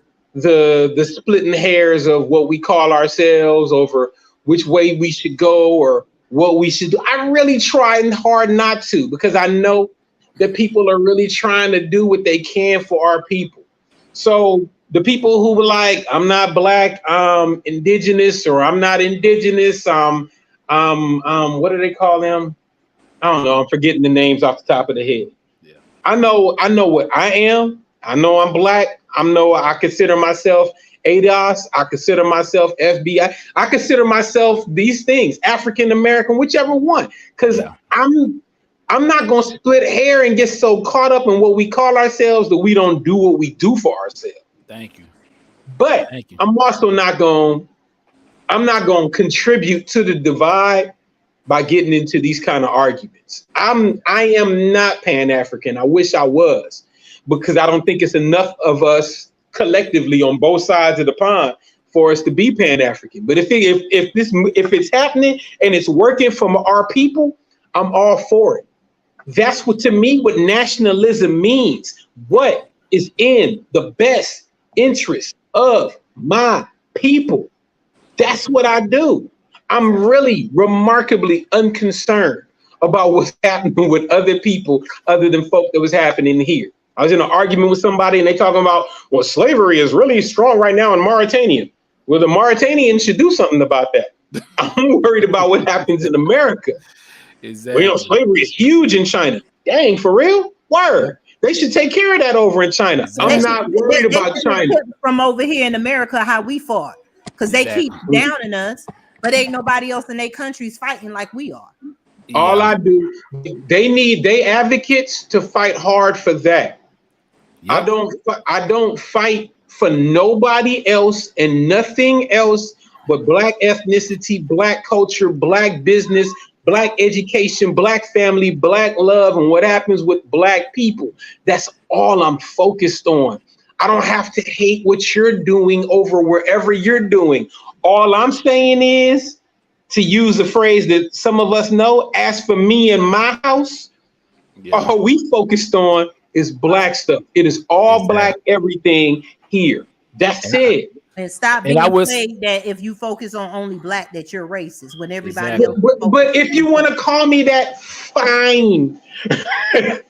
splitting hairs of what we call ourselves over which way we should go or what we should do. I really try hard not to because I know that people are really trying to do what they can for our people. So the people who were like, I'm not black, I'm indigenous, or I'm not indigenous, what do they call them? I don't know. I'm forgetting the names off the top of the head. Yeah. I know what I am. I know I'm black. I consider myself ADOS. I consider myself FBI. I consider myself these things, African American, whichever one. Because I'm not gonna split hair and get so caught up in what we call ourselves that we don't do what we do for ourselves. Thank you. But Thank you. I'm also not gonna contribute to the divide by getting into these kind of arguments. I am not Pan-African. I wish I was, because I don't think it's enough of us collectively on both sides of the pond for us to be Pan-African. But if it's happening and it's working for our people, I'm all for it. That's what, to me, what nationalism means. What is in the best interest of my people? That's what I do. I'm really remarkably unconcerned about what's happening with other people other than folk that was happening here. I was in an argument with somebody and they talking about, well, slavery is really strong right now in Mauritania. Well, the Mauritanians should do something about that. I'm worried about what happens in America. Exactly. Well, slavery is huge in China. Dang, for real? Word. They should take care of that over in China. I'm not worried about China. From over here in America, how we fought. Because they keep downing us, but ain't nobody else in their countries fighting like we are. Yeah. All I do, they advocates to fight hard for that. Yep. I don't fight for nobody else and nothing else but black ethnicity, black culture, black business, black education, black family, black love, and what happens with black people. That's all I'm focused on. I don't have to hate what you're doing over wherever you're doing. All I'm saying is, to use a phrase that some of us know, as for me and my house, all we focused on is black stuff. It is all black everything here. That's it. And stop being afraid that if you focus on only black, that you're racist when everybody else. But if you want to call me that, fine. To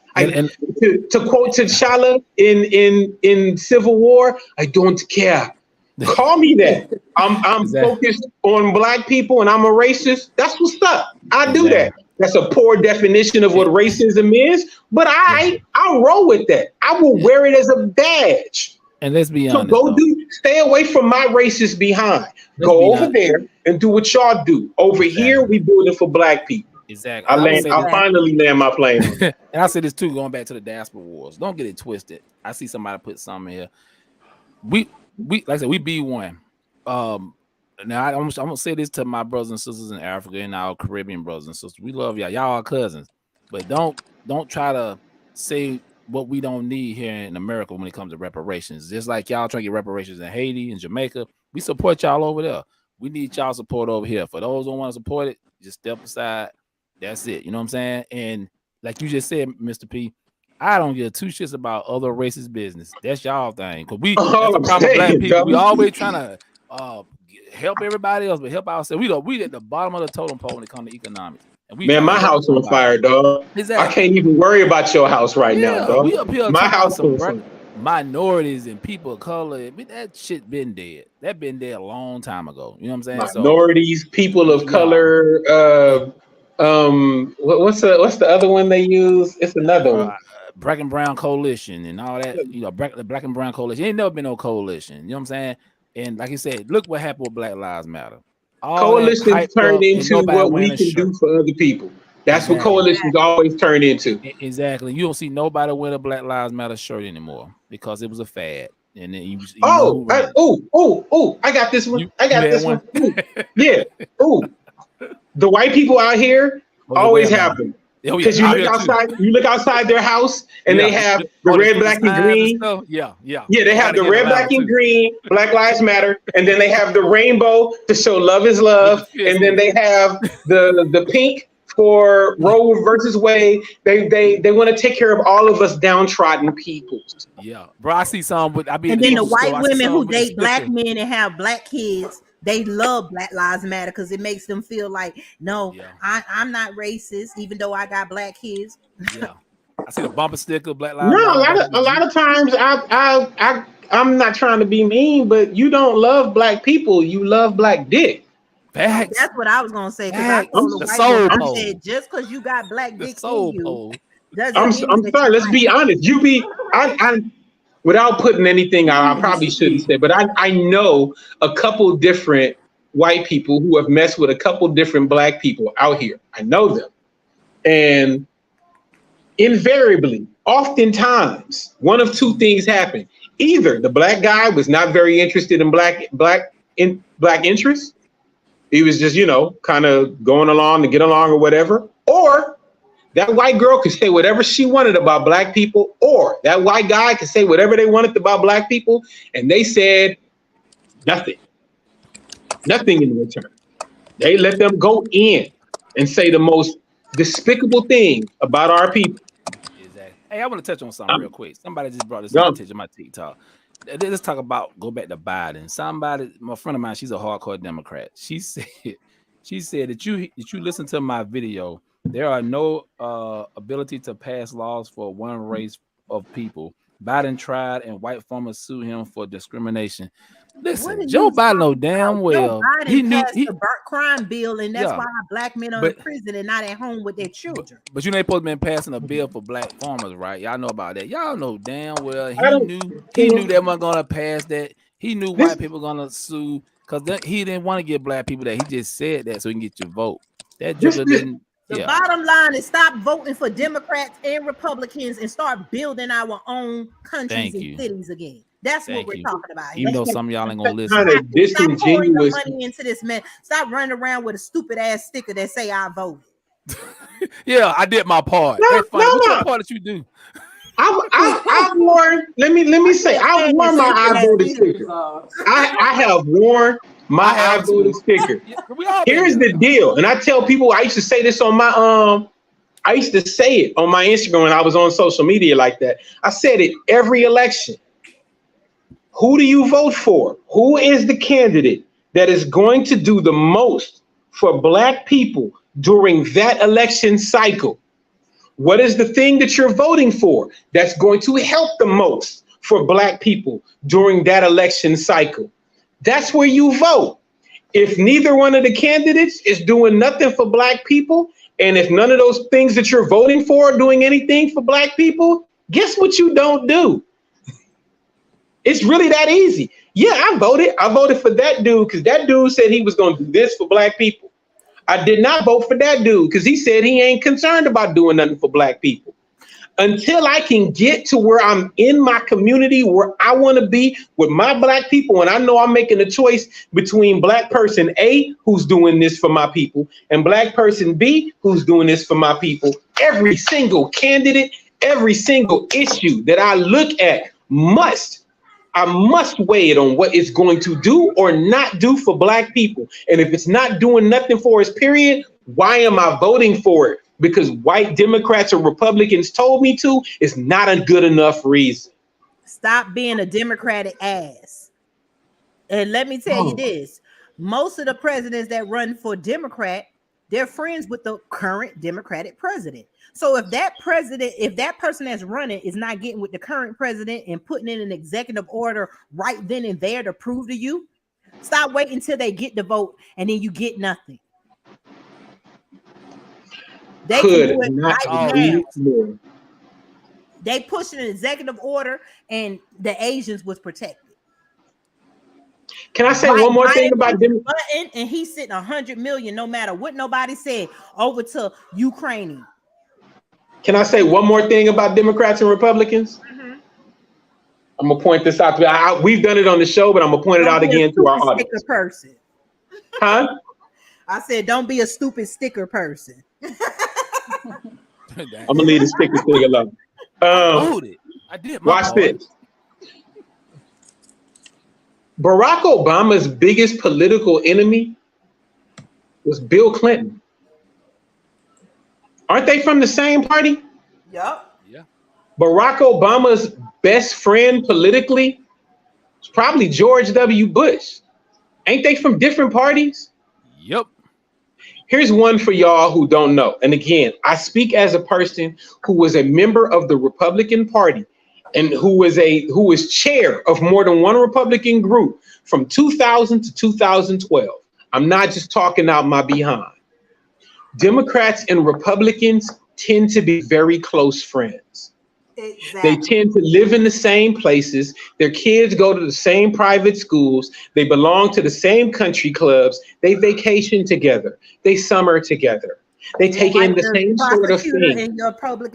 quote T'Challa in Civil War, I don't care. Call me that. I'm focused on black people and I'm a racist. That's what's up. I do that. That's a poor definition of what racism is, but I'll roll with that. I will wear it as a badge. And let's be honest. So stay away from my racist behind. Go over there and do what y'all do. Over here, we building for black people. Exactly. I finally land my plane. And I say this too, going back to the diaspora wars. Don't get it twisted. I see somebody put something here. We like I said, we be one. Now I'm gonna say this to my brothers and sisters in Africa and our Caribbean brothers and sisters. We love y'all. Y'all are cousins, but don't try to say what we don't need here in America when it comes to reparations. Just like y'all trying to get reparations in Haiti and Jamaica, we support y'all over there. We need y'all support over here. For those who want to support it, just step aside. That's it. You know what I'm saying? And like you just said, Mr. P, I don't give two shits about other racist business. That's y'all thing. Because we, black people, we always trying to help everybody else, but help ourselves. We at the bottom of the totem pole when it comes to economics. Man, my house on fire, dog. Exactly. I can't even worry about your house right now, dog. We up here my house on fire. Minorities and people of color, that shit been dead. That been dead a long time ago. You know what I'm saying? Minorities, people of color. What's the other one they use? It's another one. Black and Brown Coalition and all that, you know, the Black and Brown Coalition. Ain't never been no coalition. You know what I'm saying? And like you said, look what happened with Black Lives Matter. All Coalitions turn into what we can do for other people. That's what coalitions always turn into. Exactly. You don't see nobody wear a Black Lives Matter shirt anymore because it was a fad. And then I got this one. I got this one. Yeah. The white people out here always have them. Because you look outside their house and they have the red, black, and green. Yeah. They have the red, black, and green, Black Lives Matter, and then they have the rainbow to show love is love, and then they have the pink for Roe versus Wade. They want to take care of all of us downtrodden people. Yeah, bro, I see some with. And then the white women who date black men and have black kids. They love Black Lives Matter because it makes them feel like, I'm not racist, even though I got black kids. Yeah, I see the bumper sticker, Black Lives Matter. A lot of times, I'm not trying to be mean, but you don't love black people. You love black dick. Facts. That's what I was gonna say. Because I said just because you got black dick in you, I'm sorry. Let's be honest. Without putting anything out, I probably shouldn't say, but I know a couple different white people who have messed with a couple different black people out here. I know them. And invariably, oftentimes, one of two things happen. Either the black guy was not very interested in black interests. He was just, kind of going along to get along or whatever. Or that white girl could say whatever she wanted about black people, or that white guy could say whatever they wanted about black people, and they said nothing in return. They let them go in and say the most despicable thing about our people. Exactly. Hey, I want to touch on something real quick. Somebody just brought this attention to my TikTok. Let's talk about, go back to Biden. My friend of mine, she's a hardcore Democrat. She said that you listen to my video. There are no ability to pass laws for one race of people. Biden tried and white farmers sued him for discrimination. Listen, Joe Biden know damn well he knew the crime bill, and that's why black men are in prison and not at home with their children. But you ain't supposed to be passing a bill for black farmers, right? Y'all know about that. Y'all know damn well he knew they weren't gonna pass that. He knew white people gonna sue because he didn't want to give black people that. He just said that so he can get your vote. That didn't. The bottom line is stop voting for Democrats and Republicans and start building our own countries and cities again. That's what we're talking about. Even though some of y'all ain't gonna listen. Stop pouring the money into this man. Stop running around with a stupid ass sticker that say I voted. Yeah, I did my part. That's funny. What's your part that you do? I've worn. Let me say, I've worn my I voted sticker. I have worn my I voted sticker. Here's the deal, and I tell people, I used to say this on my I used to say it on my Instagram when I was on social media like that. I said it every election. Who do you vote for? Who is the candidate that is going to do the most for black people during that election cycle? What is the thing that you're voting for that's going to help the most for black people during that election cycle? That's where you vote. If neither one of the candidates is doing nothing for black people, and if none of those things that you're voting for are doing anything for black people, guess what you don't do? It's really that easy. Yeah, I voted. I voted for that dude because that dude said he was going to do this for black people. I did not vote for that dude because he said he ain't concerned about doing nothing for black people. Until I can get to where I'm in my community where I want to be with my black people, and I know I'm making a choice between black person A, who's doing this for my people, and black person B, who's doing this for my people, every single candidate, every single issue that I look at I must weigh it on what it's going to do or not do for black people. And if it's not doing nothing for us, period, why am I voting for it? Because white Democrats or Republicans told me to is not a good enough reason. Stop being a Democratic ass. And let me tell you this, most of the presidents that run for Democrat, they're friends with the current Democratic president. So if that person that's running is not getting with the current president and putting in an executive order right then and there to prove to you, stop waiting until they get the vote and then you get nothing. They could not agree more. They pushed an executive order, and the Asians was protected. Can I say one more thing about them? And he's sitting 100 million, no matter what nobody said, over to Ukraine. Can I say one more thing about Democrats and Republicans? Mm-hmm. I'm gonna point this out. We've done it on the show, but I'm gonna point it out again to our audience. Person. Huh? I said, don't be a stupid sticker person. I'm gonna leave the sticker thing alone. I did. Watch this. Barack Obama's biggest political enemy was Bill Clinton. Aren't they from the same party? Yep. Yeah. Barack Obama's best friend politically is probably George W. Bush. Ain't they from different parties? Yep. Here's one for y'all who don't know. And again, I speak as a person who was a member of the Republican Party and who was chair of more than one Republican group from 2000 to 2012. I'm not just talking out my behind. Democrats and Republicans tend to be very close friends. Exactly. They tend to live in the same places. Their kids go to the same private schools. They belong to the same country clubs. They vacation together. They summer together. They take in the same sort of thing. And your public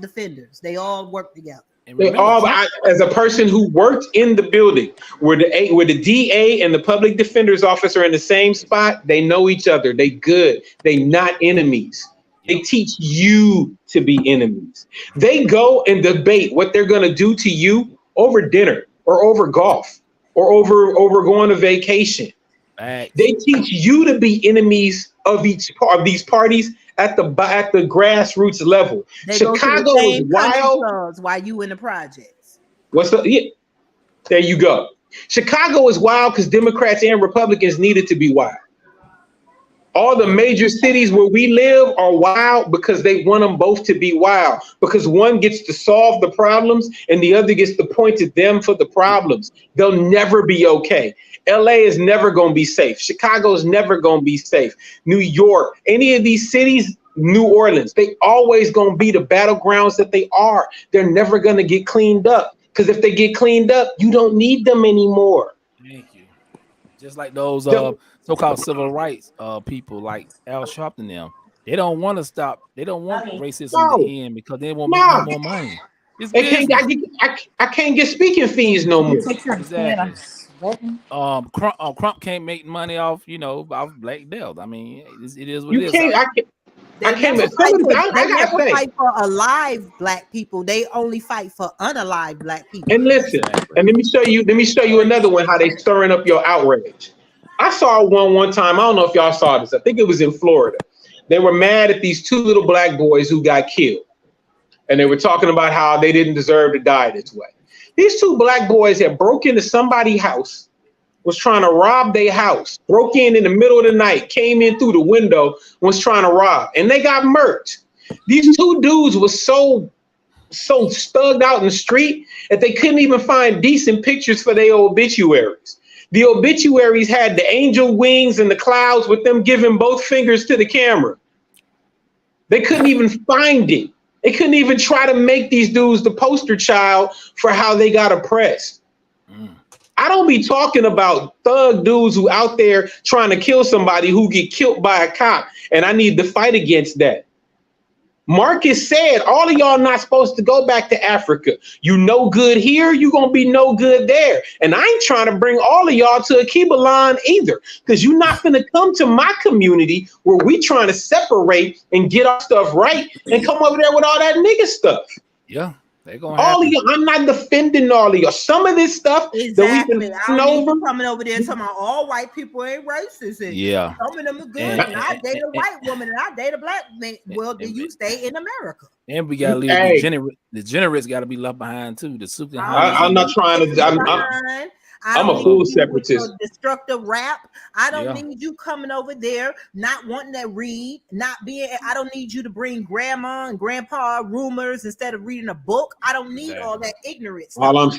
defenders, they all work together. They all, as a person who worked in the building where the DA and the public defender's office are in the same spot, they know each other. They good. They not enemies. They teach you to be enemies. They go and debate what they're going to do to you over dinner or over golf or over going to vacation. They teach you to be enemies of each part of these parties at the grassroots level. They Chicago is wild. While you in the projects. Yeah, there you go. Chicago is wild because Democrats and Republicans needed to be wild. All the major cities where we live are wild because they want them both to be wild, because one gets to solve the problems and the other gets to point to them for the problems. They'll never be okay. LA is never going to be safe. Chicago is never going to be safe. New York, any of these cities, New Orleans, they always going to be the battlegrounds that they are. They're never going to get cleaned up, because if they get cleaned up, you don't need them anymore. Thank you. Just like those so-called civil rights people like Al Sharpton, them, they don't want to stop. They don't want racism to end because they won't make no more money. I can't get speaking fees no more. Exactly. Crump can't make money off black death. I mean, it is what it is. I never fight for alive black people. They only fight for unalive black people. And listen, and let me show you another one, how they stirring up your outrage. I saw one time. I don't know if y'all saw this. I think it was in Florida. They were mad at these two little black boys who got killed. And they were talking about how they didn't deserve to die this way. These two black boys had broke into somebody's house, was trying to rob their house, broke in the middle of the night, came in through the window, was trying to rob, and they got murked. These two dudes were so stugged out in the street that they couldn't even find decent pictures for their obituaries. The obituaries had the angel wings and the clouds with them giving both fingers to the camera. They couldn't even find it. They couldn't even try to make these dudes the poster child for how they got oppressed. I don't be talking about thug dudes who out there trying to kill somebody who get killed by a cop, and I need to fight against that. Marcus said, all of y'all not supposed to go back to Africa. You no good here, you gonna be no good there. And I ain't trying to bring all of y'all to Akibalan either, because you're not gonna come to my community where we trying to separate and get our stuff right and come over there with all that nigga stuff. Yeah. All of you, I'm not defending all of you. Some of this stuff that we've been coming over there talking about all white people ain't racist. Yeah. Some of them are good. And I date a white woman and I date a black man. Well, do you stay in America? And we gotta leave the degenerates gotta be left behind too. I'm not trying to. I'm a full separatist. Destructive rap. I don't need you coming over there not wanting to read, not being. I don't need you to bring grandma and grandpa rumors instead of reading a book. I don't need all that ignorance. All I'm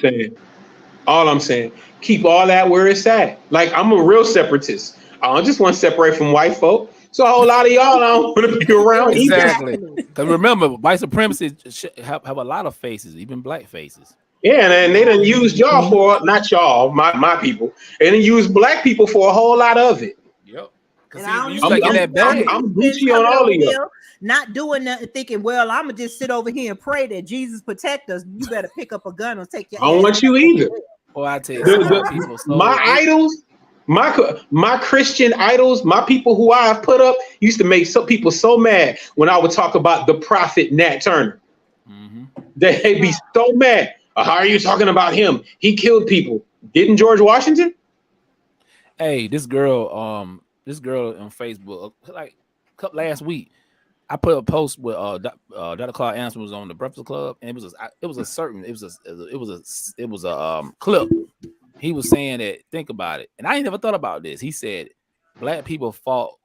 saying, keep all that where it's at. Like, I'm a real separatist. I don't just want to separate from white folk. So a whole lot of y'all I don't want to be around either. Exactly. Because remember, white supremacists have a lot of faces, even black faces. Yeah, and they done used y'all for, not y'all, my people, and then used black people for a whole lot of it. Yep. And I don't You even stuck in think that bag. I'm Gucci on all of you. Not doing nothing, thinking, well, I'm gonna just sit over here and pray that Jesus protect us. You better pick up a gun and take your. I don't want you either. Boy, I tell you, some of the people My idols, my Christian idols, my people who I have put up used to make some people so mad when I would talk about the prophet Nat Turner. They'd be so mad. How are you talking about him? He killed people. Didn't George Washington? Hey, this girl on Facebook, like last week, I put a post with Dr. Clark Anderson was on the Breakfast Club, and it was a clip. He was saying that, think about it, and I ain't never thought about this. He said black people fought,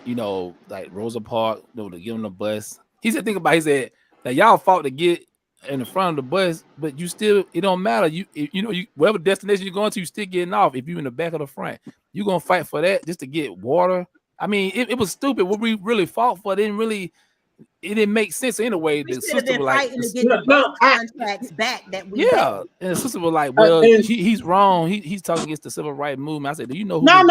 like Rosa Parks, to give them the bus. He said, think about it. He said that y'all fought to get in the front of the bus, but you still, it don't matter. You whatever destination you're going to, you still getting off. If you're in the back of the front, you're gonna fight for that just to get water. I mean, it was stupid. What we really fought for it didn't make sense anyway. We The should have sister been was like, fighting to get the boat contracts back that we had. and the sister was like, well, he's wrong. He's talking against the civil rights movement. I said, do you know who? No.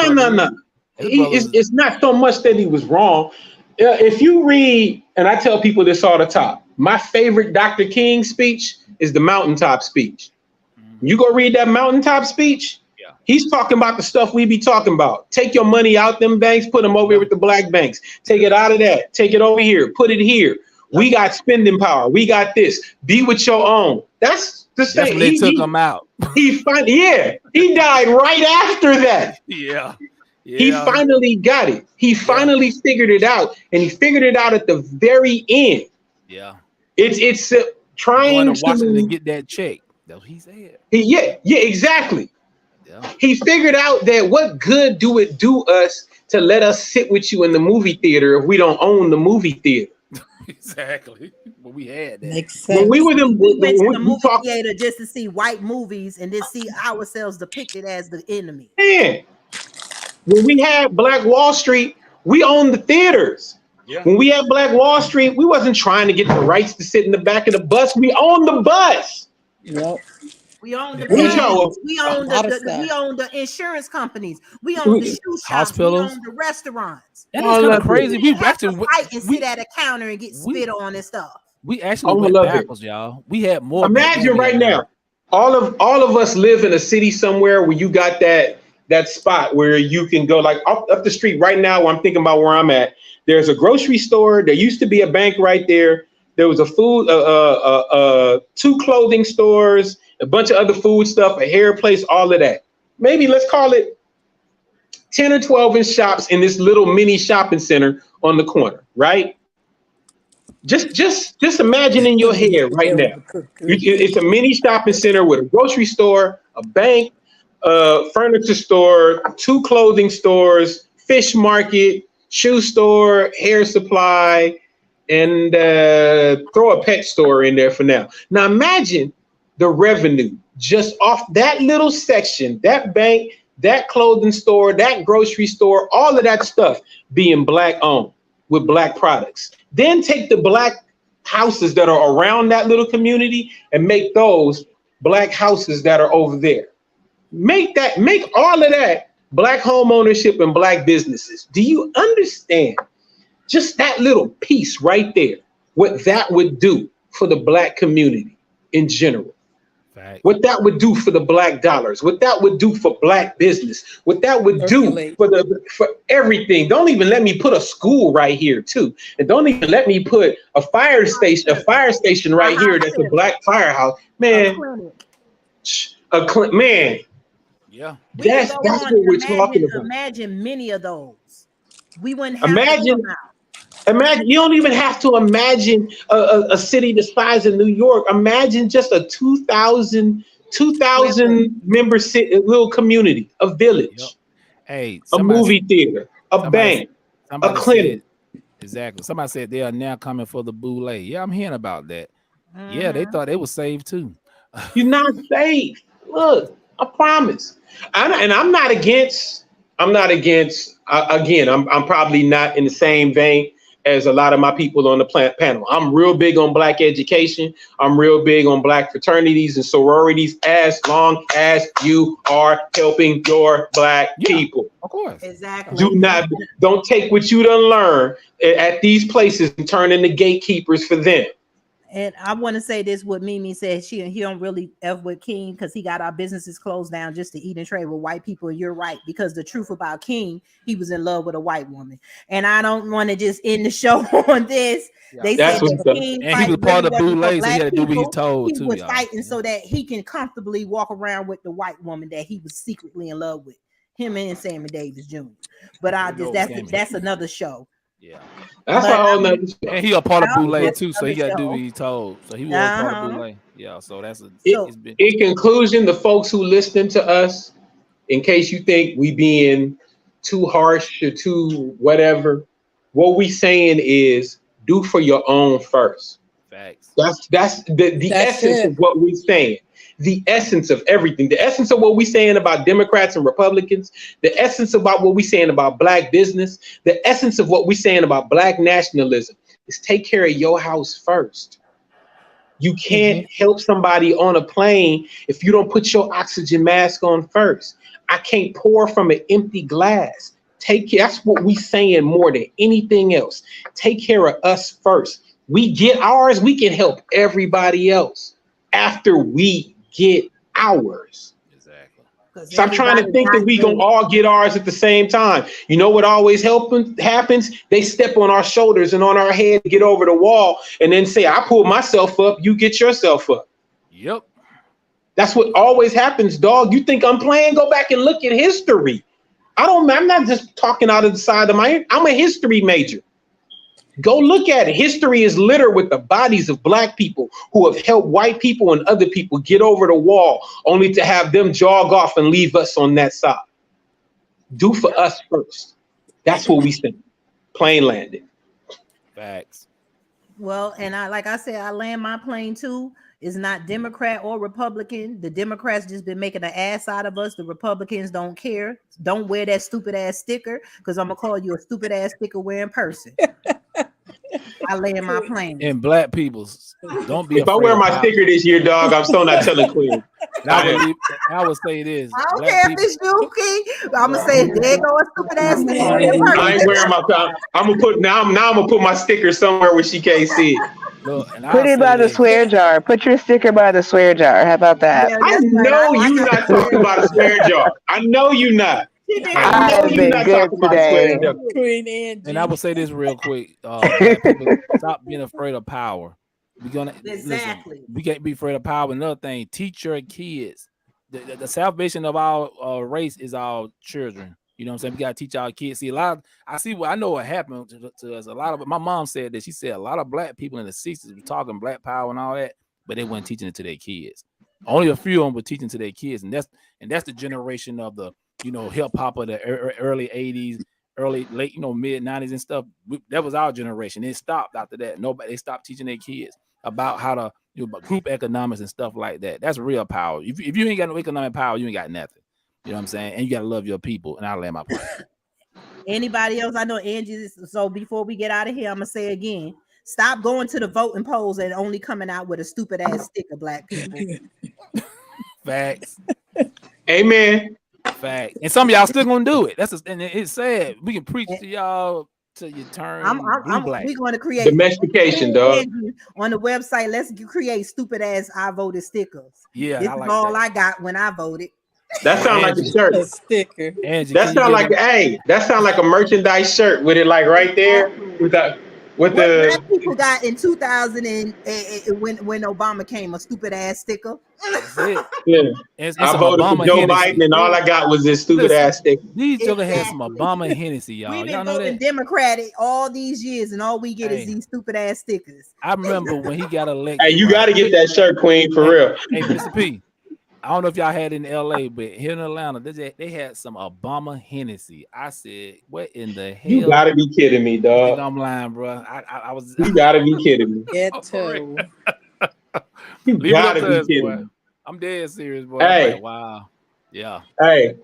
It's not so much that he was wrong. If you read, and I tell people this all the time, my favorite Dr. King speech is the mountaintop speech. You go read that mountaintop speech. Yeah. He's talking about the stuff we be talking about. Take your money out them banks, put them over here with the black banks. Take it out of that. Take it over here. Put it here. We got spending power. We got this. Be with your own. That's the thing. That's when they took him out. He died right after that. Yeah. He finally got it. He finally figured it out, and he figured it out at the very end. Yeah. It's trying going to Washington to get that check. That's what he said. Yeah, exactly. Yeah. He figured out that what good do it do us to let us sit with you in the movie theater if we don't own the movie theater? Exactly. But we had that. Makes sense. When we went to the movie theater just to see white movies and then see ourselves depicted as the enemy. Man, when we had Black Wall Street, we owned the theaters. Yeah. When we had Black Wall Street, we wasn't trying to get the rights to sit in the back of the bus. We owned the bus. Yep. We own the banks. We own the insurance companies. We own the shoe shops. Hospitals. We own the restaurants. That is kind of crazy. We actually fight and sit at a counter and get spit on and stuff. We actually went backwards, y'all. We had more. Imagine right now, all of us live in a city somewhere where you got that spot where you can go, like up the street right now. Where I'm thinking about where I'm at. There's a grocery store. There used to be a bank right there. There was a food, 2 clothing stores, a bunch of other food stuff, a hair place, all of that. Maybe let's call it 10 or 12 inch shops in this little mini shopping center on the corner, right? Just imagine in your head right now. It's a mini shopping center with a grocery store, a bank, furniture store, 2 clothing stores, fish market, shoe store, hair supply, and throw a pet store in there for now. Now imagine the revenue just off that little section, that bank, that clothing store, that grocery store, all of that stuff being black owned with black products. Then take the black houses that are around that little community and make those black houses that are over there. Make all of that black home ownership and black businesses. Do you understand just that little piece right there, what that would do for the black community in general? Fact. What that would do for the black dollars, what that would do for black business, what that would do for everything. Don't even let me put a school right here too. And don't even let me put a fire station right here that's a black firehouse. Man, man. Yeah. That's what we're talking about. Imagine many of those. We wouldn't have Imagine, you don't even have to imagine a city the size of New York. Imagine just a 2,000 member little community, a village, yep. Hey, a movie theater, a bank, a clinic. Exactly. Somebody said they are now coming for the boule. Yeah, I'm hearing about that. Yeah, they thought they were saved too. You're not safe. Look, I promise. And I'm not against I'm not against. Again, I'm probably not in the same vein as a lot of my people on the panel. I'm real big on Black education. I'm real big on Black fraternities and sororities, as long as you are helping your Black people. Of course. Exactly. Don't take what you done learn at these places and turn into gatekeepers for them. And I want to say this: what Mimi said, he don't really F with King because he got our businesses closed down just to eat and trade with white people. And you're right, because the truth about King, he was in love with a white woman. And I don't want to just end the show on this. Yeah. They That's said that what's King And he was part of the really Boule, wasn't for so he had to do what black he's told people. too. He was y'all. fighting so that he can comfortably walk around with the white woman that he was secretly in love with. Him and Sammy Davis Jr. But that's another show. Yeah. That's But a whole nother. And he a part of I'll Boule get too, so he got to do what he's told. So he was part of Boule. Yeah, so that's it's been. In conclusion, the folks who listen to us, in case you think we being too harsh or too whatever, what we saying is do for your own first. Facts. That's the essence it. of what we're saying. The essence of everything, the essence of what we're saying about Democrats and Republicans, the essence about what we're saying about Black business, the essence of what we're saying about Black nationalism is take care of your house first. You can't help somebody on a plane if you don't put your oxygen mask on first. I can't pour from an empty glass. That's what we're saying more than anything else. Take care of us first. We get ours, we can help everybody else after we get ours. Exactly. Stop trying to think that we gonna all get ours at the same time. You know what always happens? They step on our shoulders and on our head, get over the wall, and then say, I pulled myself up, you get yourself up. Yep. That's what always happens, dog. You think I'm playing? Go back and look at history. I'm not just talking out of the side of my head. I'm a history major. Go look at it. History is littered with the bodies of Black people who have helped white people and other people get over the wall, only to have them jog off and leave us on that side. Do for us first. That's what we say. Plain landed. Facts. Well, and like I said, I land my plane too. It's not Democrat or Republican. The Democrats just been making an ass out of us. The Republicans don't care. Don't wear that stupid ass sticker, because I'm gonna call you a stupid ass sticker wearing person. I land my plane. And Black peoples, don't be. If I wear my sticker this year, dog, I'm still not telling Queen. I would say this. I don't care if it's you, King. I'm gonna say there go a stupid ass sticker wearing person. I ain't wearing my. I'm gonna put now. I'm gonna put my sticker somewhere where she can't see it. Look, Put it by the swear jar. Put your sticker by the swear jar. How about that? Yeah, I know you're not talking about a swear jar. I know you're not. I have been good today. Queen Angie. And I will say this real quick. Black people, stop being afraid of power. Exactly. We can't be afraid of power. Another thing, teach your kids. The salvation of our race is our children. You know what I'm saying? We gotta teach our kids. See, I know what happened to us. A lot of my mom said that. She said a lot of Black people in the 60s were talking Black power and all that, but they weren't teaching it to their kids. Only a few of them were teaching to their kids, and that's the generation of the hip hop of the early 80s, late mid 90s and stuff. That was our generation. It stopped after that. They stopped teaching their kids about how to group economics and stuff like that. That's real power. If you ain't got no economic power, you ain't got nothing. You know what I'm saying? And you gotta love your people. And I'll land my point. Anybody else? I know Angie. So before we get out of here, I'm gonna say again: stop going to the voting polls and only coming out with a stupid ass sticker, Black people. Facts. Amen. Fact. And some of y'all still gonna do it. And it's sad. We can preach to y'all till you turn black. We're going to create domestication, dog. On the website. Let's create stupid ass I voted stickers. Yeah, this I like is all that. I got when I voted. That sounds like a shirt. A sticker. Angie, That sounds like that sounds like a merchandise shirt with it like right there with what the Black people got in 2000 and when Obama came, a stupid ass sticker. That's it. yeah. It's I voted for Joe Biden and all I got was this stupid ass sticker. These jokers had some Obama Hennessy, y'all. We've Y'all been know voting that? Democratic all these years, and all we get is these stupid ass stickers. I remember when he got elected. Hey, you got to get that shirt, Queen, for real. Hey, Mr. P. I don't know if y'all had it in LA, but here in Atlanta, they had some Obama Hennessy. I said, what in the hell? You got to be kidding me, I think dog. I'm lying, bro. I was. You got to be kidding me. Ghetto. You Leave it got up to to be us, kidding boy. me. I'm dead serious, boy. Hey. Like, wow. Yeah. Hey,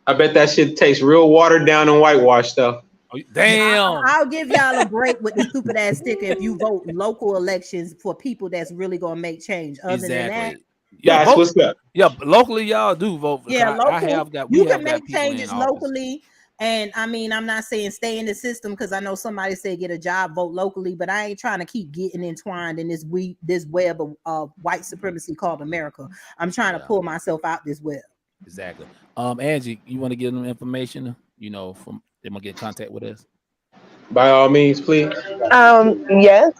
I bet that shit tastes real watered down and whitewashed stuff. Oh, damn. I'll give y'all a break with the stupid ass sticker if you vote local elections for people that's really gonna make change. Other than that, Yeah, That's what's up. yeah, locally y'all do vote for. yeah, local. I have got. You We can have got make people in changes office. locally. And I mean, I'm not saying stay in the system because I know somebody said get a job, vote locally, but I ain't trying to keep getting entwined in this web of white supremacy called America. I'm trying to pull myself out this web. Exactly. Angie, you want to give them information? You know, from they want to get in contact with us. By all means, please. Yes.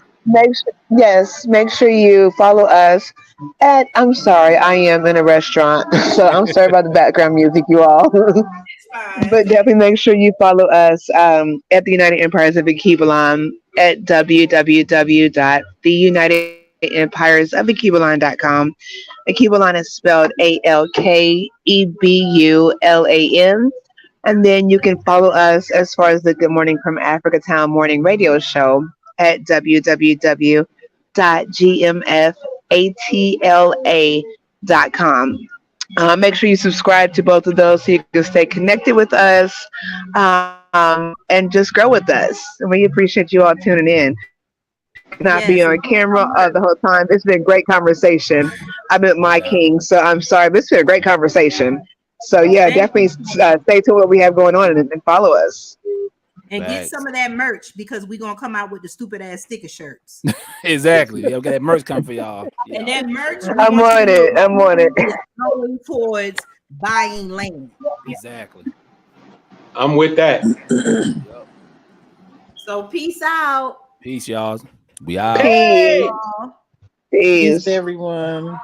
Make sure you follow us at. I'm sorry, I am in a restaurant, so I'm sorry about the background music, you all. But definitely make sure you follow us at the United Empires of Akibalan at www.theunitedempiresofakibalan.com. Akibalan is spelled ALKEBULAN. And then you can follow us as far as the Good Morning from Africa Town morning radio show at www.gmfatla.com. Make sure you subscribe to both of those so you can stay connected with us and just grow with us. And we appreciate you all tuning in. Not be on camera the whole time. It's been a great conversation. I'm at my king, so I'm sorry, but it's been a great conversation. So yeah, definitely stay tuned to what we have going on and follow us. And get some of that merch because we're gonna come out with the stupid ass sticker shirts. Exactly. Yeah, we got that merch coming for y'all. Yeah. And that merch, I'm on it. Going towards buying land. Exactly. I'm with that. So peace out. Peace, y'all. We out. Peace. Peace, everyone.